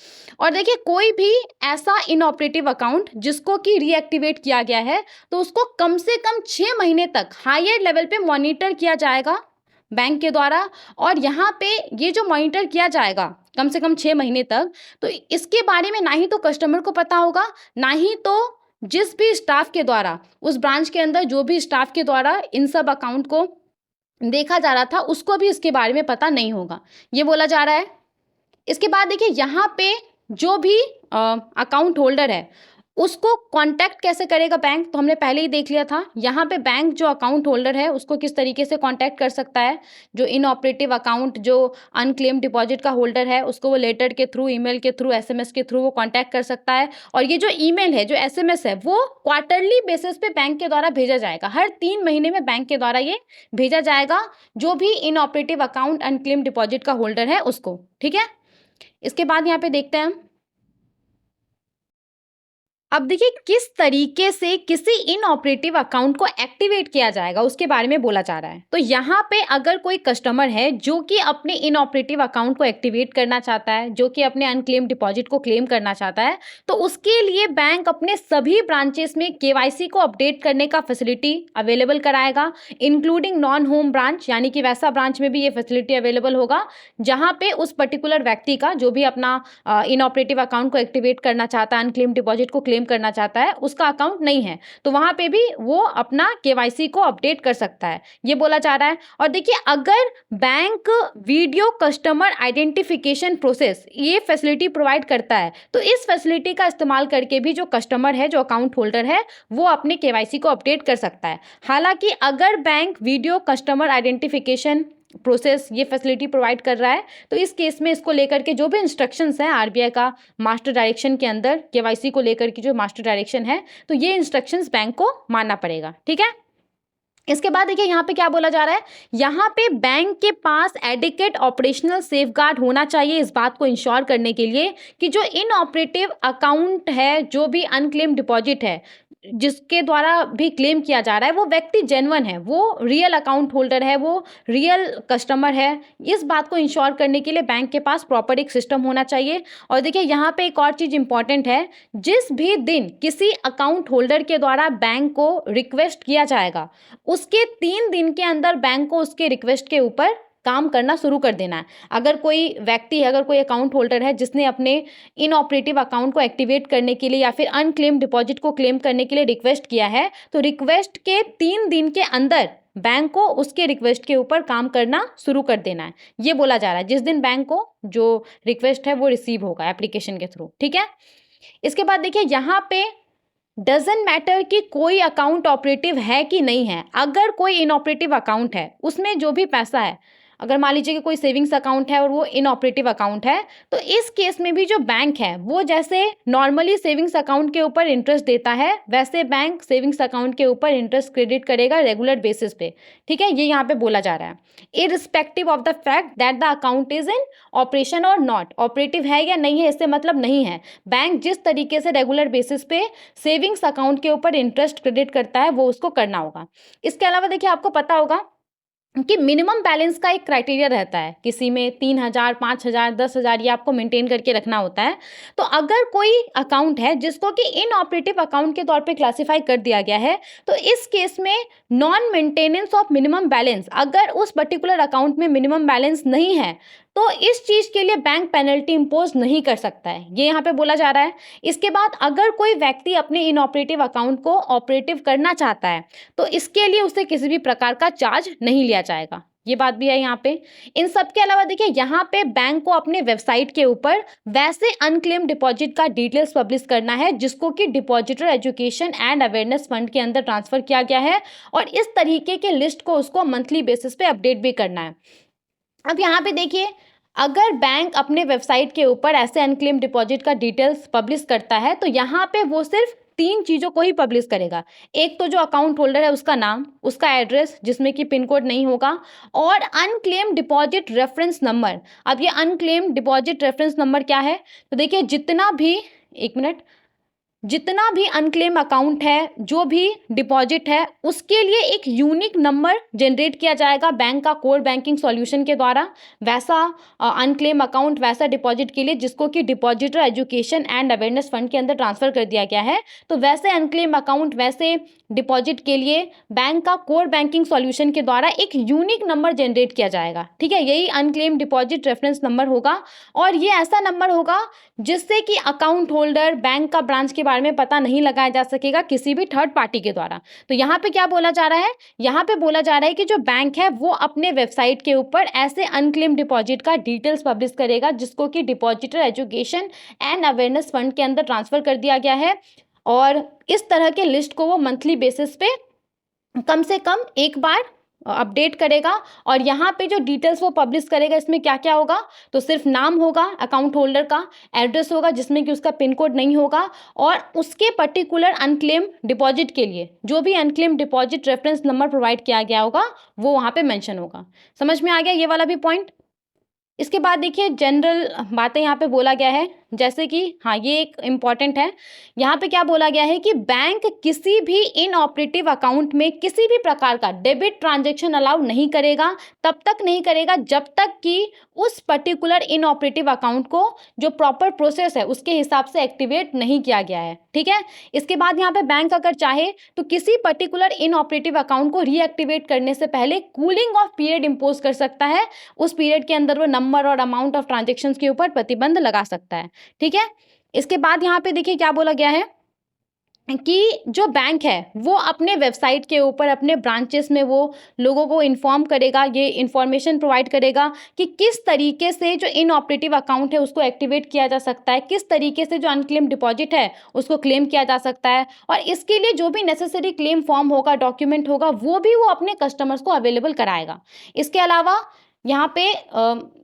और देखिए कोई भी ऐसा इनऑपरेटिव अकाउंट जिसको कि रीएक्टिवेट किया गया है तो उसको कम से कम 6 महीने तक हायर लेवल पे मॉनिटर किया जाएगा बैंक के द्वारा। और यहाँ पे ये जो मॉनिटर किया जाएगा कम से कम 6 महीने तक, तो इसके बारे में ना ही तो कस्टमर को पता होगा, ना ही तो जिस भी स्टाफ के द्वारा, उस ब्रांच के अंदर जो भी स्टाफ के द्वारा इन सब अकाउंट को देखा जा रहा था उसको भी इसके बारे में पता नहीं होगा, ये बोला जा रहा है। इसके बाद देखिए यहाँ पे जो भी अकाउंट होल्डर है उसको कांटेक्ट कैसे करेगा बैंक, तो हमने पहले ही देख लिया था। यहाँ पे बैंक जो अकाउंट होल्डर है उसको किस तरीके से कांटेक्ट कर सकता है, जो इनऑपरेटिव अकाउंट, जो अनक्लेम डिपॉजिट का होल्डर है उसको वो लेटर के थ्रू, ईमेल के थ्रू, एसएमएस के थ्रू वो कांटेक्ट कर सकता है। और ये जो ईमेल है, जो एसएमएस है, वो क्वार्टरली बेसिस पे बैंक के द्वारा भेजा जाएगा, हर 3 महीने में बैंक के द्वारा ये भेजा जाएगा जो भी इनऑपरेटिव अकाउंट अनक्लेम डिपॉजिट का होल्डर है उसको। ठीक है, इसके बाद यहाँ पे देखते हैं हम, अब देखिए किस तरीके से किसी इनऑपरेटिव अकाउंट को एक्टिवेट किया जाएगा उसके बारे में बोला जा रहा है। तो यहाँ पे अगर कोई कस्टमर है जो कि अपने इनऑपरेटिव अकाउंट को एक्टिवेट करना चाहता है, जो कि अपने अनक्लेम डिपॉजिट को क्लेम करना चाहता है, तो उसके लिए बैंक अपने सभी ब्रांचेस में केवाईसी को अपडेट करने का फैसिलिटी अवेलेबल कराएगा, इंक्लूडिंग नॉन होम ब्रांच, यानी कि वैसा ब्रांच में भी ये फैसिलिटी अवेलेबल होगा जहाँ पे उस पर्टिकुलर व्यक्ति का, जो भी अपना इनऑपरेटिव अकाउंट को एक्टिवेट करना चाहता है, अनक्लेम डिपॉजिट को क्लेम करना चाहता है, उसका अकाउंट नहीं है, तो वहां पे भी वो अपना केवाईसी को अपडेट कर सकता है, ये बोला जा रहा है। और देखिए अगर bank video customer identification process ये फैसिलिटी प्रोवाइड करता है, तो इस फैसिलिटी का इस्तेमाल करके भी जो कस्टमर है, जो अकाउंट होल्डर है, वो अपने केवाईसी को अपडेट कर सकता है। हालांकि अगर bank video customer identification process ये फैसिलिटी प्रोवाइड कर रहा है, तो इस केस में इसको लेकर के जो भी इंस्ट्रक्शंस हैं आरबीआई का मास्टर डायरेक्शन के अंदर, केवाईसी को लेकर के जो मास्टर डायरेक्शन है, तो ये इंस्ट्रक्शंस बैंक को मानना पड़ेगा। ठीक है, इसके बाद देखिए यहाँ पे क्या बोला जा रहा है, यहाँ पे बैंक के पास एडिक्वेट ऑपरेशनल सेफगार्ड होना चाहिए इस बात को इंश्योर करने के लिए कि जो इनऑपरेटिव अकाउंट है, जो भी अनक्लेम डिपॉजिट है जिसके द्वारा भी क्लेम किया जा रहा है, वो व्यक्ति जेन्युइन है, वो रियल अकाउंट होल्डर है, वो रियल कस्टमर है। इस बात को इंश्योर करने के लिए बैंक के पास प्रॉपर एक सिस्टम होना चाहिए। और देखिए यहाँ पे एक और चीज़ इंपॉर्टेंट है, जिस भी दिन किसी अकाउंट होल्डर के द्वारा बैंक को रिक्वेस्ट किया जाएगा, उसके 3 दिन के अंदर बैंक को उसके रिक्वेस्ट के ऊपर काम करना शुरू कर देना है। अगर कोई व्यक्ति है, अगर कोई अकाउंट होल्डर है जिसने अपने इनऑपरेटिव अकाउंट को एक्टिवेट करने के लिए या फिर अनक्लेम डिपॉजिट को क्लेम करने के लिए रिक्वेस्ट किया है, तो रिक्वेस्ट के 3 दिन के अंदर बैंक को उसके रिक्वेस्ट के ऊपर काम करना शुरू कर देना है, ये बोला जा रहा है, जिस दिन बैंक को जो रिक्वेस्ट है वो रिसीव होगा एप्लीकेशन के थ्रू। ठीक है, इसके बाद देखिए यहाँ पे डजेंट मैटर कि कोई अकाउंट ऑपरेटिव है कि नहीं है, अगर कोई इनऑपरेटिव अकाउंट है उसमें जो भी पैसा है, अगर मान लीजिए कि कोई सेविंग्स अकाउंट है और वो इनऑपरेटिव अकाउंट है, तो इस केस में भी जो बैंक है वो जैसे नॉर्मली सेविंग्स अकाउंट के ऊपर इंटरेस्ट देता है, वैसे बैंक सेविंग्स अकाउंट के ऊपर इंटरेस्ट क्रेडिट करेगा रेगुलर बेसिस पे। ठीक है, ये यहाँ पे बोला जा रहा है, irrespective of the fact that the account is in operation और नॉट, ऑपरेटिव है या नहीं है इससे मतलब नहीं है, बैंक जिस तरीके से रेगुलर बेसिस पे सेविंग्स अकाउंट के ऊपर इंटरेस्ट क्रेडिट करता है वो उसको करना होगा। इसके अलावा देखिए आपको पता होगा कि मिनिमम बैलेंस का एक क्राइटेरिया रहता है, किसी में 3,000, 5,000, 10,000 ये आपको मेंटेन करके रखना होता है। तो अगर कोई अकाउंट है जिसको कि इनऑपरेटिव अकाउंट के तौर पे क्लासिफाई कर दिया गया है, तो इस केस में non maintenance of minimum balance, अगर उस पर्टिकुलर अकाउंट में मिनिमम बैलेंस नहीं है, तो इस चीज़ के लिए बैंक पेनल्टी इम्पोज नहीं कर सकता है, ये यहाँ पे बोला जा रहा है। इसके बाद अगर कोई व्यक्ति अपने इनऑपरेटिव अकाउंट को ऑपरेटिव करना चाहता है, तो इसके लिए उसे किसी भी प्रकार का चार्ज नहीं लिया जाएगा, ये बात भी है यहाँ पे। इन सब के अलावा देखिए, यहाँ पे बैंक को अपने वेबसाइट के ऊपर वैसे अनक्लेम डिपॉजिट का डिटेल्स पब्लिश करना है जिसको कि depositor education and awareness fund के अंदर ट्रांसफर किया गया है, और इस तरीके के लिस्ट को उसको मंथली बेसिस पे अपडेट भी करना है। अब यहाँ पे देखिए, अगर बैंक अपने वेबसाइट के ऊपर ऐसे अनक्लेम डिपॉजिट का डिटेल्स पब्लिश करता है, तो यहाँ पे वो सिर्फ 3 चीज़ों को ही पब्लिश करेगा। एक तो जो अकाउंट होल्डर है उसका नाम, उसका एड्रेस जिसमें कि पिन कोड नहीं होगा, और अनक्लेम डिपॉजिट रेफरेंस नंबर। अब ये अनक्लेम डिपॉजिट रेफरेंस नंबर क्या है? तो देखिए, जितना भी अनक्लेम अकाउंट है, जो भी डिपॉजिट है, उसके लिए एक यूनिक नंबर जनरेट किया जाएगा बैंक का कोर बैंकिंग सॉल्यूशन के द्वारा। वैसा अनक्लेम अकाउंट, वैसा डिपॉजिट के लिए जिसको कि depositor education and awareness fund के अंदर ट्रांसफर कर दिया गया है, तो वैसे अनक्लेम अकाउंट, वैसे डिपॉजिट के लिए बैंक का कोर बैंकिंग सॉल्यूशन के द्वारा एक यूनिक नंबर जनरेट किया जाएगा। ठीक है, यही अनक्लेम डिपॉजिट रेफरेंस नंबर होगा, और ये ऐसा नंबर होगा जिससे कि अकाउंट होल्डर, बैंक का ब्रांच के बारे में पता नहीं लगाया जा सकेगा किसी भी थर्ड पार्टी के द्वारा। तो यहाँ पे क्या बोला जा रहा है? यहाँ पे बोला जा रहा है कि जो बैंक है वो अपने वेबसाइट के ऊपर ऐसे अनक्लेम डिपॉजिट का डिटेल्स पब्लिश करेगा जिसको कि depositor education and awareness fund के अंदर ट्रांसफर कर दिया गया है, और इस तरह के लिस्ट को वो मंथली बेसिस पे कम से कम एक बार अपडेट करेगा। और यहाँ पे जो डिटेल्स वो पब्लिश करेगा, इसमें क्या क्या होगा? तो सिर्फ नाम होगा अकाउंट होल्डर का, एड्रेस होगा जिसमें कि उसका पिन कोड नहीं होगा, और उसके पर्टिकुलर अनक्लेम डिपॉजिट के लिए जो भी unclaim deposit reference number provide किया गया होगा वो वहाँ पे मेंशन होगा। समझ में आ गया ये वाला भी पॉइंट? इसके बाद देखिए, जनरल बातें यहाँ पे बोला गया है, जैसे कि हाँ, ये एक इम्पॉर्टेंट है। यहाँ पे क्या बोला गया है कि बैंक किसी भी इनऑपरेटिव अकाउंट में किसी भी प्रकार का डेबिट ट्रांजैक्शन अलाउ नहीं करेगा, तब तक नहीं करेगा जब तक कि उस पर्टिकुलर इनऑपरेटिव अकाउंट को जो प्रॉपर प्रोसेस है उसके हिसाब से एक्टिवेट नहीं किया गया है। ठीक है, इसके बाद यहाँ पे बैंक अगर चाहे तो किसी पर्टिकुलर इनऑपरेटिव अकाउंट को रीएक्टिवेट करने से पहले कूलिंग ऑफ पीरियड इम्पोज कर सकता है। उस पीरियड के अंदर वो नंबर और अमाउंट ऑफ ट्रांजेक्शन्स के ऊपर प्रतिबंध लगा सकता है। ठीक है, इसके बाद यहाँ पे देखिए क्या बोला गया है कि जो बैंक है वो अपने वेबसाइट के ऊपर, अपने ब्रांचेस में वो लोगों को इन्फॉर्म करेगा, ये इन्फॉर्मेशन प्रोवाइड करेगा कि किस तरीके से जो इनऑपरेटिव अकाउंट है उसको एक्टिवेट किया जा सकता है, किस तरीके से जो अनक्लेम डिपॉजिट है उसको क्लेम किया जा सकता है, और इसके लिए जो भी नेसेसरी क्लेम फॉर्म होगा, डॉक्यूमेंट होगा, वो भी वो अपने कस्टमर्स को अवेलेबल कराएगा। इसके अलावा यहाँ पे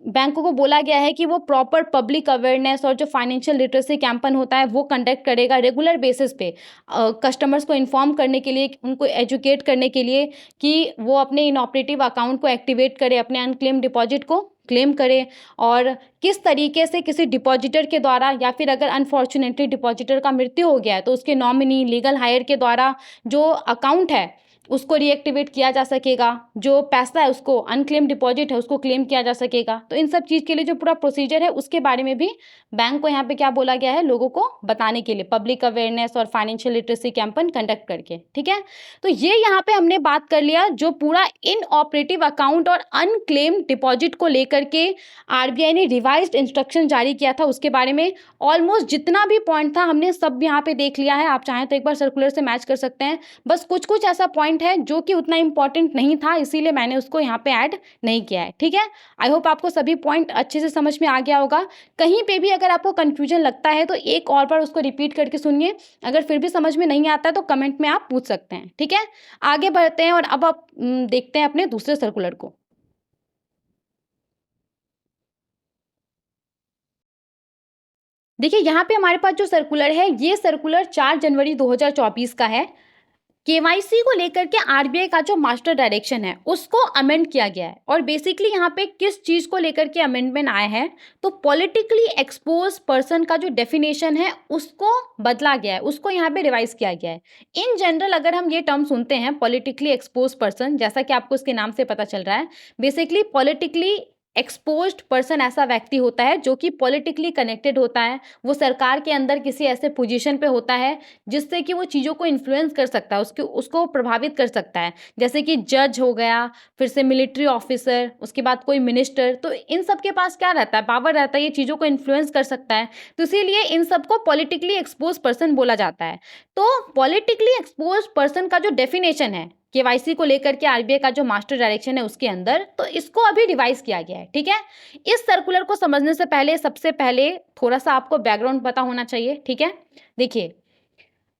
बैंकों को बोला गया है कि वो प्रॉपर पब्लिक अवेयरनेस और जो फाइनेंशियल लिटरेसी कैंपेन होता है वो कंडक्ट करेगा रेगुलर बेसिस पे, कस्टमर्स को इन्फॉर्म करने के लिए, उनको एजुकेट करने के लिए कि वो अपने इनऑपरेटिव अकाउंट को एक्टिवेट करे, अपने अनक्लेम डिपॉजिट को क्लेम करे, और किस तरीके से किसी डिपॉजिटर के द्वारा, या फिर अगर अनफॉर्चुनेटली डिपॉजिटर का मृत्यु हो गया है तो उसके नॉमिनी, लीगल हायर के द्वारा जो अकाउंट है उसको रीएक्टिवेट किया जा सकेगा, जो पैसा है उसको, अनक्लेम डिपॉजिट है उसको क्लेम किया जा सकेगा। तो इन सब चीज़ के लिए जो पूरा प्रोसीजर है उसके बारे में भी बैंक को यहाँ पे क्या बोला गया है, लोगों को बताने के लिए, पब्लिक अवेयरनेस और फाइनेंशियल लिटरेसी कैंपेन कंडक्ट करके। ठीक है, तो ये यहाँ पे हमने बात कर लिया जो पूरा इनऑपरेटिव अकाउंट और अनक्लेम डिपॉजिट को लेकर के आरबीआई ने रिवाइज्ड इंस्ट्रक्शन जारी किया था उसके बारे में। ऑलमोस्ट जितना भी पॉइंट था हमने सब यहाँ पे देख लिया है, आप चाहें तो एक बार सर्कुलर से मैच कर सकते हैं। बस कुछ कुछ ऐसा पॉइंट है जो कि उतना इंपॉर्टेंट नहीं था, इसीलिए मैंने उसको यहाँ पे ऐड नहीं किया है। ठीक है, आई होप आपको सभी पॉइंट अच्छे से समझ में आ गया होगा। कहीं पे भी अगर आपको कंफ्यूजन लगता है तो एक और बार उसको रिपीट करके सुनिए, अगर फिर भी समझ में नहीं आता है तो कमेंट में आप पूछ सकते हैं। ठीक है, आगे बढ़ते हैं और अब आप देखते हैं अपने दूसरे सर्कुलर को। देखिए, यहाँ पे हमारे पास जो सर्कुलर है, ये सर्कुलर 4 जनवरी 2024 का है। केवाईसी को लेकर के आरबीआई का जो मास्टर डायरेक्शन है उसको अमेंड किया गया है। और बेसिकली यहाँ पे किस चीज़ को लेकर के अमेंडमेंट आए हैं, तो पॉलिटिकली एक्सपोज पर्सन का जो डेफिनेशन है उसको बदला गया है, उसको यहाँ पे रिवाइज किया गया है। इन जनरल अगर हम ये टर्म सुनते हैं पॉलिटिकली एक्सपोज पर्सन, जैसा कि आपको उसके नाम से पता चल रहा है, बेसिकली पॉलिटिकली एक्सपोज्ड पर्सन ऐसा व्यक्ति होता है जो कि पॉलिटिकली कनेक्टेड होता है, वो सरकार के अंदर किसी ऐसे पोजीशन पे होता है जिससे कि वो चीज़ों को इन्फ्लुएंस कर सकता है, उसको प्रभावित कर सकता है। जैसे कि जज हो गया, फिर से मिलिट्री ऑफिसर, उसके बाद कोई मिनिस्टर, तो इन सब के पास क्या रहता है, पावर रहता है, ये चीज़ों को इन्फ्लुएंस कर सकता है। तो इसीलिए इन सबको पॉलिटिकली एक्सपोज पर्सन बोला जाता है। तो पॉलिटिकली एक्सपोज पर्सन का जो डेफिनेशन है केवाईसी को लेकर के आरबीआई का जो मास्टर डायरेक्शन है उसके अंदर, तो इसको अभी रिवाइज किया गया है। ठीक है, इस सर्कुलर को समझने से पहले सबसे पहले थोड़ा सा आपको बैकग्राउंड पता होना चाहिए। ठीक है, देखिए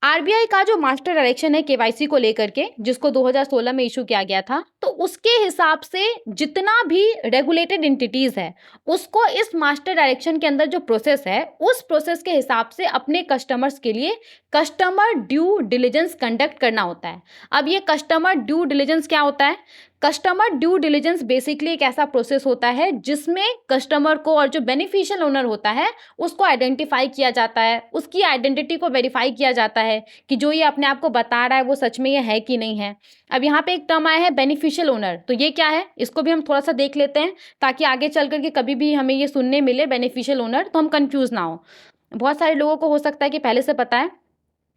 आरबीआई का जो मास्टर डायरेक्शन है केवाईसी को लेकर के, जिसको 2016 में इशू किया गया था, तो उसके हिसाब से जितना भी रेगुलेटेड एंटिटीज है उसको इस मास्टर डायरेक्शन के अंदर जो प्रोसेस है उस प्रोसेस के हिसाब से अपने कस्टमर्स के लिए कस्टमर ड्यू डिलिजेंस कंडक्ट करना होता है। अब ये कस्टमर ड्यू डिलिजेंस क्या होता है? कस्टमर ड्यू डिलिजेंस बेसिकली एक ऐसा प्रोसेस होता है जिसमें कस्टमर को और जो बेनिफिशियल ओनर होता है उसको आइडेंटिफाई किया जाता है, उसकी आइडेंटिटी को वेरीफाई किया जाता है कि जो ये अपने आप को बता रहा है वो सच में ये है कि नहीं है। अब यहाँ पे एक टर्म आया है बेनिफिशियल ओनर, तो ये क्या है इसको भी हम थोड़ा सा देख लेते हैं ताकि आगे चल करके कभी भी हमें ये सुनने मिले बेनिफिशियल ओनर तो हम कंफ्यूज ना हो। बहुत सारे लोगों को हो सकता है कि पहले से पता है।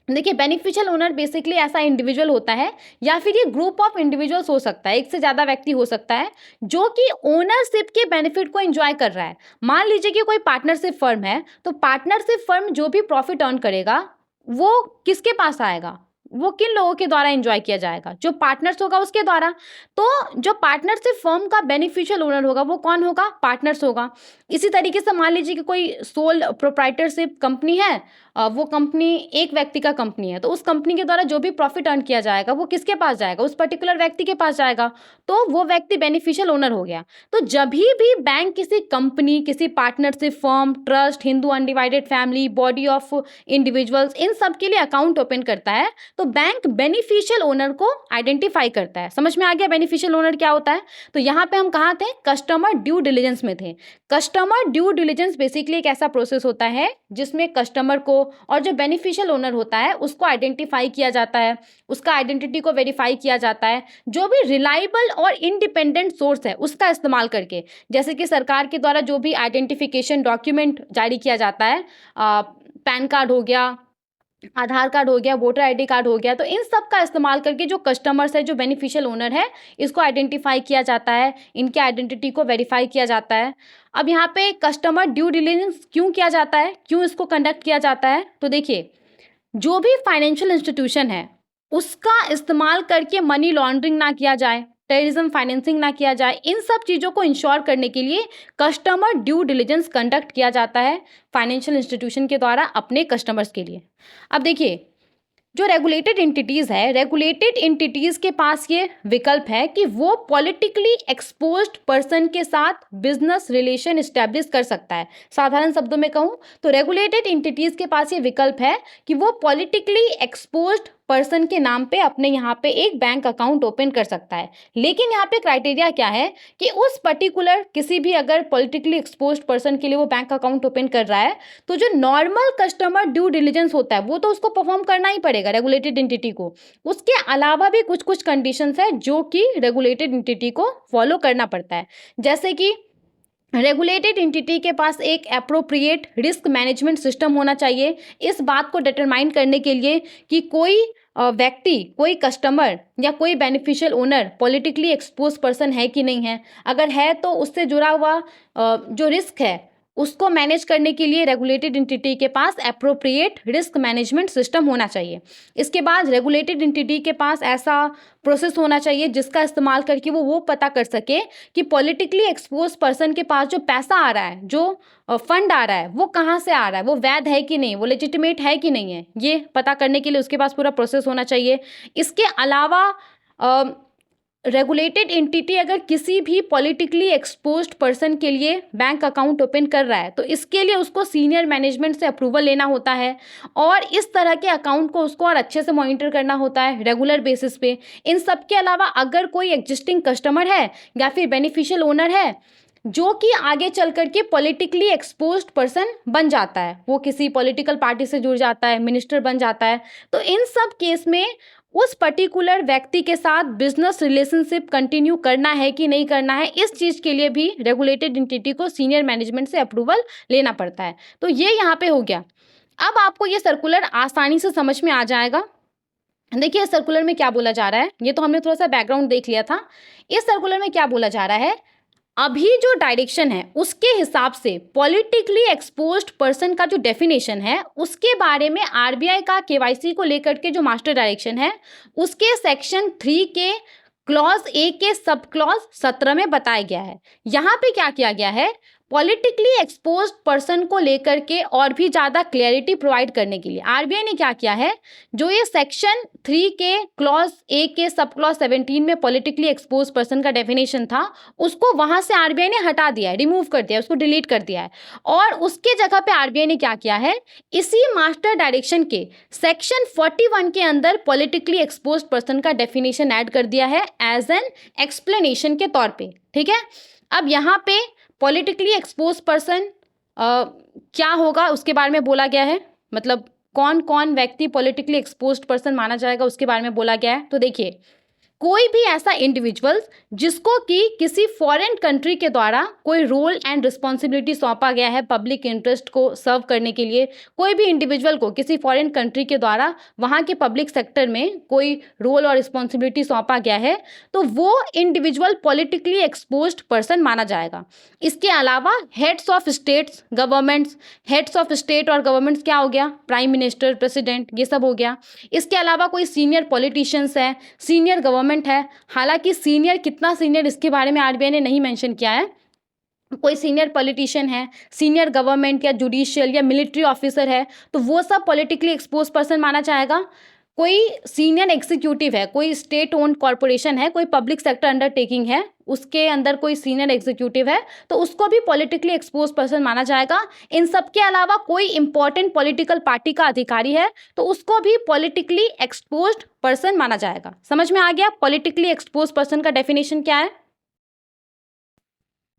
देखिए बेनिफिशियल ओनर बेसिकली ऐसा इंडिविजुअल होता है या फिर ये ग्रुप ऑफ इंडिविजुअल्स हो सकता है, एक से ज़्यादा व्यक्ति हो सकता है जो कि ओनरशिप के बेनिफिट को एंजॉय कर रहा है। मान लीजिए कि कोई पार्टनरशिप फर्म है, तो पार्टनरशिप फर्म जो भी प्रॉफिट अर्न करेगा वो किसके पास आएगा, वो किन लोगों के द्वारा एंजॉय किया जाएगा, जो पार्टनर्स होगा उसके द्वारा। तो जो पार्टनरशिप फर्म का बेनिफिशियल ओनर होगा वो कौन होगा? पार्टनर्स होगा। इसी तरीके से मान लीजिए कि कोई सोल प्रोप्राइटरशिप कंपनी है, वो कंपनी एक व्यक्ति का कंपनी है, तो उस कंपनी के द्वारा जो भी प्रॉफिट अर्न किया जाएगा वो किसके पास जाएगा? उस पर्टिकुलर व्यक्ति के पास जाएगा, तो वो व्यक्ति बेनिफिशियल ओनर हो गया। तो जब भी बैंक किसी कंपनी, किसी partnership firm, trust, Hindu undivided family, body of individuals, इन सब के लिए अकाउंट ओपन करता है तो बैंक बेनिफिशियल ओनर को आइडेंटिफाई करता है। समझ में आ गया बेनिफिशियल ओनर क्या होता है? तो यहाँ पे हम कहाँ थे? कस्टमर ड्यू डिलिजेंस में थे। कस्टमर ड्यू डिलिजेंस बेसिकली एक ऐसा प्रोसेस होता है जिसमें कस्टमर को और जो बेनिफिशियल ओनर होता है उसको आइडेंटिफाई किया जाता है, उसका आइडेंटिटी को वेरीफाई किया जाता है, जो भी रिलायबल और इंडिपेंडेंट सोर्स है उसका इस्तेमाल करके, जैसे कि सरकार के द्वारा जो भी आइडेंटिफिकेशन डॉक्यूमेंट जारी किया जाता है, पैन कार्ड हो गया, आधार कार्ड हो गया, वोटर आईडी कार्ड हो गया, तो इन सब का इस्तेमाल करके जो कस्टमर्स है, जो बेनिफिशियल ओनर है, इसको आइडेंटिफाई किया जाता है, इनके आइडेंटिटी को वेरीफाई किया जाता है। अब यहाँ पे कस्टमर ड्यू डिलिजेंस क्यों किया जाता है, क्यों इसको कंडक्ट किया जाता है? तो देखिए जो भी फाइनेंशियल इंस्टीट्यूशन है उसका इस्तेमाल करके मनी लॉन्ड्रिंग ना किया जाए, टेररिज्म फाइनेंसिंग ना किया जाए, इन सब चीज़ों को इंश्योर करने के लिए कस्टमर ड्यू डिलिजेंस कंडक्ट किया जाता है फाइनेंशियल इंस्टीट्यूशन के द्वारा अपने कस्टमर्स के लिए। अब देखिए जो रेगुलेटेड एंटिटीज़ है, रेगुलेटेड एंटिटीज़ के पास ये विकल्प है कि वो पॉलिटिकली एक्सपोज्ड पर्सन के साथ बिजनेस रिलेशन इस्टेब्लिश कर सकता है। साधारण शब्दों में कहूँ तो रेगुलेटेड एंटिटीज़ के पास ये विकल्प है कि वो पॉलिटिकली एक्सपोज्ड पर्सन के नाम पे अपने यहाँ पे एक बैंक अकाउंट ओपन कर सकता है। लेकिन यहाँ पे क्राइटेरिया क्या है कि उस पर्टिकुलर किसी भी अगर पॉलिटिकली एक्सपोज्ड पर्सन के लिए वो बैंक अकाउंट ओपन कर रहा है तो जो नॉर्मल कस्टमर ड्यू डिलिजेंस होता है वो तो उसको परफॉर्म करना ही पड़ेगा रेगुलेटेड एंटिटी को। उसके अलावा भी कुछ कुछ कंडीशंस है जो कि रेगुलेटेड एंटिटी को फॉलो करना पड़ता है। जैसे कि रेगुलेटेड एंटिटी के पास एक एप्रोप्रिएट रिस्क मैनेजमेंट सिस्टम होना चाहिए, इस बात को डिटरमाइन करने के लिए कि कोई व्यक्ति, कोई कस्टमर या कोई beneficial owner politically expose person है कि नहीं है। अगर है तो उससे जुड़ा हुआ जो रिस्क है उसको मैनेज करने के लिए रेगुलेटेड एंटिटी के पास एप्रोप्रिएट रिस्क मैनेजमेंट सिस्टम होना चाहिए। इसके बाद रेगुलेटेड एंटिटी के पास ऐसा प्रोसेस होना चाहिए जिसका इस्तेमाल करके वो पता कर सके कि पॉलिटिकली एक्सपोज पर्सन के पास जो पैसा आ रहा है, जो फंड आ रहा है, वो कहाँ से आ रहा है, वो वैध है कि नहीं, वो लेजिटिमेट है कि नहीं है, ये पता करने के लिए उसके पास पूरा प्रोसेस होना चाहिए। इसके अलावा रेगुलेटेड एंटिटी अगर किसी भी पॉलिटिकली एक्सपोज्ड पर्सन के लिए बैंक अकाउंट ओपन कर रहा है तो इसके लिए उसको सीनियर मैनेजमेंट से अप्रूवल लेना होता है और इस तरह के अकाउंट को उसको और अच्छे से मॉनिटर करना होता है रेगुलर बेसिस पे। इन सब के अलावा अगर कोई एग्जिस्टिंग कस्टमर है या फिर बेनिफिशियल ओनर है जो कि आगे चल करके पॉलिटिकली एक्सपोज्ड पर्सन बन जाता है, वो किसी पॉलिटिकल पार्टी से जुड़ जाता है, मिनिस्टर बन जाता है, तो इन सब केस में उस पर्टिकुलर व्यक्ति के साथ बिजनेस रिलेशनशिप कंटिन्यू करना है कि नहीं करना है, इस चीज़ के लिए भी रेगुलेटेड एंटिटी को सीनियर मैनेजमेंट से अप्रूवल लेना पड़ता है। तो ये यहाँ पे हो गया। अब आपको ये सर्कुलर आसानी से समझ में आ जाएगा। देखिए सर्कुलर में क्या बोला जा रहा है, ये तो हमने थोड़ा सा बैकग्राउंड देख लिया था। इस सर्कुलर में क्या बोला जा रहा है, अभी जो डायरेक्शन है उसके हिसाब से पॉलिटिकली एक्सपोज्ड पर्सन का जो डेफिनेशन है उसके बारे में आरबीआई का केवाईसी को लेकर के जो मास्टर डायरेक्शन है उसके सेक्शन 3 के क्लॉज ए के सब क्लॉज 17 में बताया गया है। यहाँ पे क्या किया गया है, पॉलिटिकली एक्सपोज्ड पर्सन को लेकर के और भी ज़्यादा क्लैरिटी प्रोवाइड करने के लिए आरबीआई ने क्या किया है, जो ये सेक्शन 3 के क्लॉज ए के सब क्लॉज 17 में पॉलिटिकली एक्सपोज पर्सन का डेफिनेशन था उसको वहाँ से आरबीआई ने हटा दिया है, रिमूव कर दिया है, उसको डिलीट कर दिया है और उसके जगह पे आरबीआई ने क्या किया है, इसी मास्टर डायरेक्शन के सेक्शन 41 के अंदर पॉलिटिकली एक्सपोज पर्सन का डेफिनेशन ऐड कर दिया है एज एन एक्सप्लेनेशन के तौर पे। ठीक है, अब यहाँ पे पॉलिटिकली एक्सपोज पर्सन क्या होगा उसके बारे में बोला गया है, मतलब कौन कौन व्यक्ति पॉलिटिकली एक्सपोज्ड पर्सन माना जाएगा उसके बारे में बोला गया है। तो देखिए, कोई भी ऐसा इंडिविजुअल जिसको कि किसी फॉरेन कंट्री के द्वारा कोई रोल एंड रिस्पॉन्सिबिलिटी सौंपा गया है पब्लिक इंटरेस्ट को सर्व करने के लिए, कोई भी इंडिविजुअल को किसी फॉरेन कंट्री के द्वारा वहाँ के पब्लिक सेक्टर में कोई रोल और रिस्पॉन्सिबिलिटी सौंपा गया है तो वो इंडिविजुअल पॉलिटिकली एक्सपोज्ड पर्सन माना जाएगा। इसके अलावा heads of states governments, heads of state और गवर्नमेंट्स क्या हो गया, प्राइम मिनिस्टर, प्रेसिडेंट, ये सब हो गया। इसके अलावा कोई सीनियर पॉलिटिशियंस है, सीनियर गवर्नमेंट है, हालांकि सीनियर कितना सीनियर इसके बारे में आरबीआई ने नहीं मेंशन किया है, कोई सीनियर पॉलिटिशियन है, सीनियर गवर्नमेंट या जुडिशियल या मिलिट्री ऑफिसर है तो वो सब पॉलिटिकली एक्सपोज पर्सन माना जाएगा। कोई सीनियर एग्जीक्यूटिव है, कोई स्टेट ओन्ड कॉरपोरेशन है, कोई पब्लिक सेक्टर अंडरटेकिंग है उसके अंदर कोई सीनियर एग्जीक्यूटिव है तो उसको भी पॉलिटिकली एक्सपोज पर्सन माना जाएगा। इन सब के अलावा कोई इंपॉर्टेंट पॉलिटिकल पार्टी का अधिकारी है तो उसको भी पॉलिटिकली एक्सपोज्ड पर्सन माना जाएगा। समझ में आ गया पॉलिटिकली एक्सपोज पर्सन का डेफिनेशन क्या है।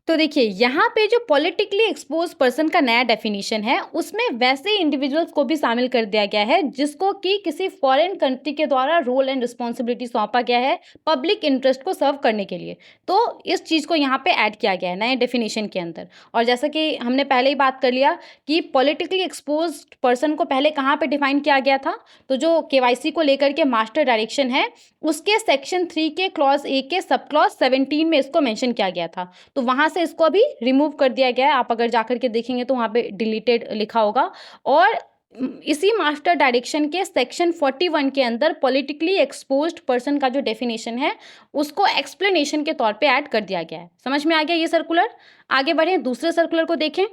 तो देखिए यहाँ पे जो पॉलिटिकली एक्सपोज पर्सन का नया डेफिनेशन है उसमें वैसे इंडिविजुअल्स को भी शामिल कर दिया गया है जिसको कि किसी फॉरेन कंट्री के द्वारा रोल एंड रिस्पॉन्सिबिलिटी सौंपा गया है पब्लिक इंटरेस्ट को सर्व करने के लिए, तो इस चीज़ को यहाँ पे ऐड किया गया है नए डेफिनेशन के अंदर। और जैसा कि हमने पहले ही बात कर लिया कि पॉलिटिकली एक्सपोज पर्सन को पहले कहाँ पर डिफाइन किया गया था, तो जो केवाईसी को लेकर के मास्टर डायरेक्शन है उसके सेक्शन 3 के क्लॉज ए के सब क्लॉज 17 में इसको मेंशन किया गया था, तो वहाँ से इसको अभी रिमूव कर दिया गया है। आप अगर जाकर के देखेंगे तो वहाँ पे डिलीटेड लिखा होगा और इसी मास्टर डायरेक्शन के सेक्शन 41 के अंदर पॉलिटिकली एक्सपोज्ड पर्सन का जो डेफिनेशन है उसको एक्सप्लेनेशन के तौर पे ऐड कर दिया गया है। समझ में आ गया ये सर्कुलर। आगे बढ़े दूसरे सर्कुलर को देखें।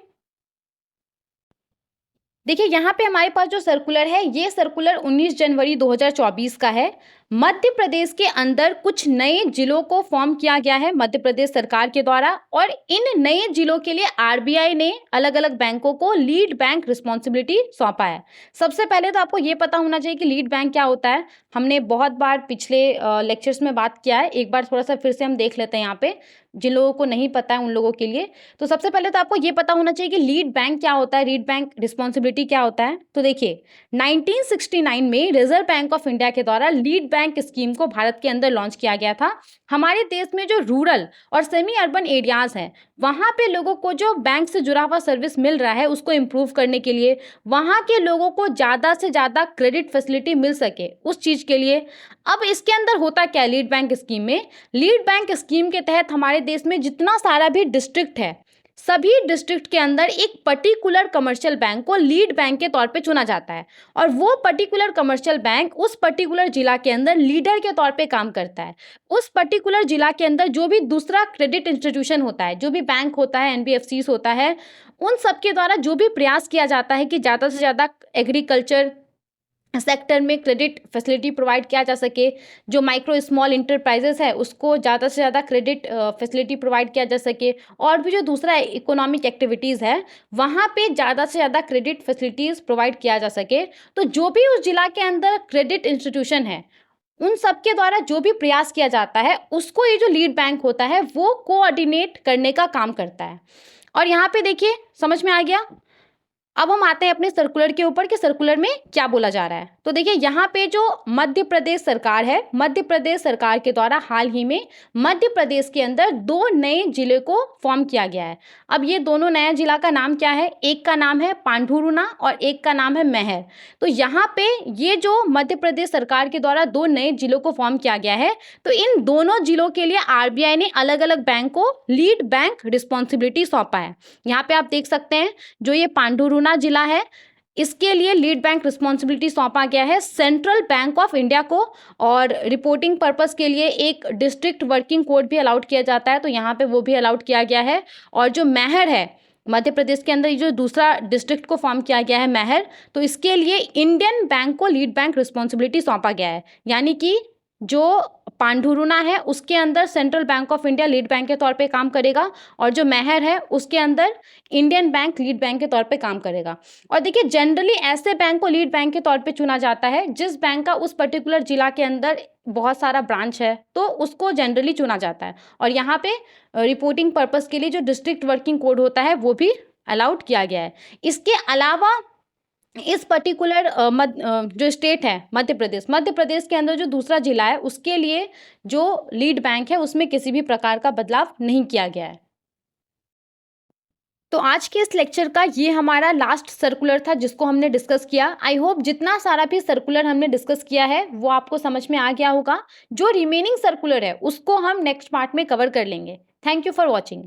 देखिए यहाँ पे हमारे पास जो सर्कुलर है ये सर्कुलर 19 जनवरी 2024 का है। मध्य प्रदेश के अंदर कुछ नए जिलों को फॉर्म किया गया है मध्य प्रदेश सरकार के द्वारा और इन नए जिलों के लिए आरबीआई ने अलग अलग बैंकों को लीड बैंक रिस्पॉन्सिबिलिटी सौंपा है। सबसे पहले तो आपको ये पता होना चाहिए कि लीड बैंक क्या होता है। हमने बहुत बार पिछले लेक्चर्स में बात किया है, एक बार थोड़ा सा फिर से हम देख लेते हैं यहाँ पे जिन लोगों को नहीं पता है उन लोगों के लिए। तो सबसे पहले तो आपको ये पता होना चाहिए कि लीड बैंक क्या होता है, लीड बैंक रिस्पॉन्सिबिलिटी क्या होता है। तो देखिए 1969 में रिजर्व बैंक ऑफ इंडिया के द्वारा लीड बैंक स्कीम को भारत के अंदर लॉन्च किया गया था। हमारे देश में जो रूरल और सेमी अर्बन एरियाज हैं वहाँ पे लोगों को जो बैंक से जुड़ा हुआ सर्विस मिल रहा है उसको इम्प्रूव करने के लिए, वहाँ के लोगों को ज़्यादा से ज़्यादा क्रेडिट फैसिलिटी मिल सके उस चीज़ के लिए। अब इसके अंदर होता क्या लीड बैंक स्कीम में, लीड बैंक स्कीम के तहत हमारे देश में जितना सारा भी डिस्ट्रिक्ट है सभी डिस्ट्रिक्ट के अंदर एक पर्टिकुलर कमर्शियल बैंक को लीड बैंक के तौर पे चुना जाता है और वो पर्टिकुलर कमर्शियल बैंक उस पर्टिकुलर जिला के अंदर लीडर के तौर पे काम करता है। उस पर्टिकुलर जिला के अंदर जो भी दूसरा क्रेडिट इंस्टीट्यूशन होता है, जो भी बैंक होता है, एनबीएफसीज होता है, उन सब के द्वारा जो भी प्रयास किया जाता है कि ज़्यादा से ज़्यादा एग्रीकल्चर सेक्टर में क्रेडिट फैसिलिटी प्रोवाइड किया जा सके, जो माइक्रो स्मॉल इंटरप्राइजेस है उसको ज़्यादा से ज़्यादा क्रेडिट फैसिलिटी प्रोवाइड किया जा सके, और भी जो दूसरा इकोनॉमिक एक्टिविटीज़ है वहाँ पे ज़्यादा से ज़्यादा क्रेडिट फैसिलिटीज़ प्रोवाइड किया जा सके। तो जो भी उस जिला के अंदर क्रेडिट इंस्टीट्यूशन है उन सब के द्वारा जो भी प्रयास किया जाता है उसको ये जो लीड बैंक होता है वो कोऑर्डिनेट करने का काम करता है। और यहाँ पे देखिए समझ में आ गया। अब हम आते हैं अपने सर्कुलर के ऊपर कि सर्कुलर में क्या बोला जा रहा है। तो देखिए यहाँ पे जो मध्य प्रदेश सरकार है, मध्य प्रदेश सरकार के द्वारा हाल ही में मध्य प्रदेश के अंदर 2 नए जिले को फॉर्म किया गया है। अब ये दोनों नया जिला का नाम क्या है? एक का नाम है पांढुरुना और एक का नाम है मैहर। तो यहाँ पे ये जो मध्य प्रदेश सरकार के द्वारा 2 नए जिलों को फॉर्म किया गया है, तो इन दोनों जिलों के लिए आरबीआई ने अलग अलग बैंक को लीड बैंक रिस्पॉन्सिबिलिटी सौंपा है। यहाँ पे आप देख सकते हैं जो ये पांढुरुना जिला है इसके लिए लीड बैंक रिस्पॉन्सिबिलिटी सौंपा गया है सेंट्रल बैंक ऑफ इंडिया को, और रिपोर्टिंग पर्पस के लिए एक डिस्ट्रिक्ट वर्किंग कोड भी अलाउड किया जाता है, तो यहाँ पे वो भी अलाउड किया गया है। और जो मैहर है मध्य प्रदेश के अंदर ये जो दूसरा डिस्ट्रिक्ट को फॉर्म किया गया है मैहर, तो इसके लिए इंडियन बैंक को लीड बैंक रिस्पॉन्सिबिलिटी सौंपा गया है। यानी कि जो पांढुरुना है उसके अंदर central bank of India lead bank के तौर पे काम करेगा, और जो मैहर है उसके अंदर इंडियन बैंक लीड बैंक के तौर पे काम करेगा। और देखिए जनरली ऐसे बैंक को लीड बैंक के तौर पे चुना जाता है जिस बैंक का उस पर्टिकुलर जिला के अंदर बहुत सारा ब्रांच है तो उसको जनरली चुना जाता है। और यहाँ पे रिपोर्टिंग पर्पस के लिए जो डिस्ट्रिक्ट वर्किंग कोड होता है वो भी अलाउड किया गया है। इसके अलावा इस पर्टिकुलर जो स्टेट है मध्य प्रदेश के अंदर जो दूसरा जिला है उसके लिए जो लीड बैंक है उसमें किसी भी प्रकार का बदलाव नहीं किया गया है। तो आज के इस लेक्चर का ये हमारा लास्ट सर्कुलर था जिसको हमने डिस्कस किया। आई होप जितना सारा भी सर्कुलर हमने डिस्कस किया है वो आपको समझ में आ गया होगा। जो रिमेनिंग सर्कुलर है उसको हम नेक्स्ट पार्ट में कवर कर लेंगे। Thank you for watching.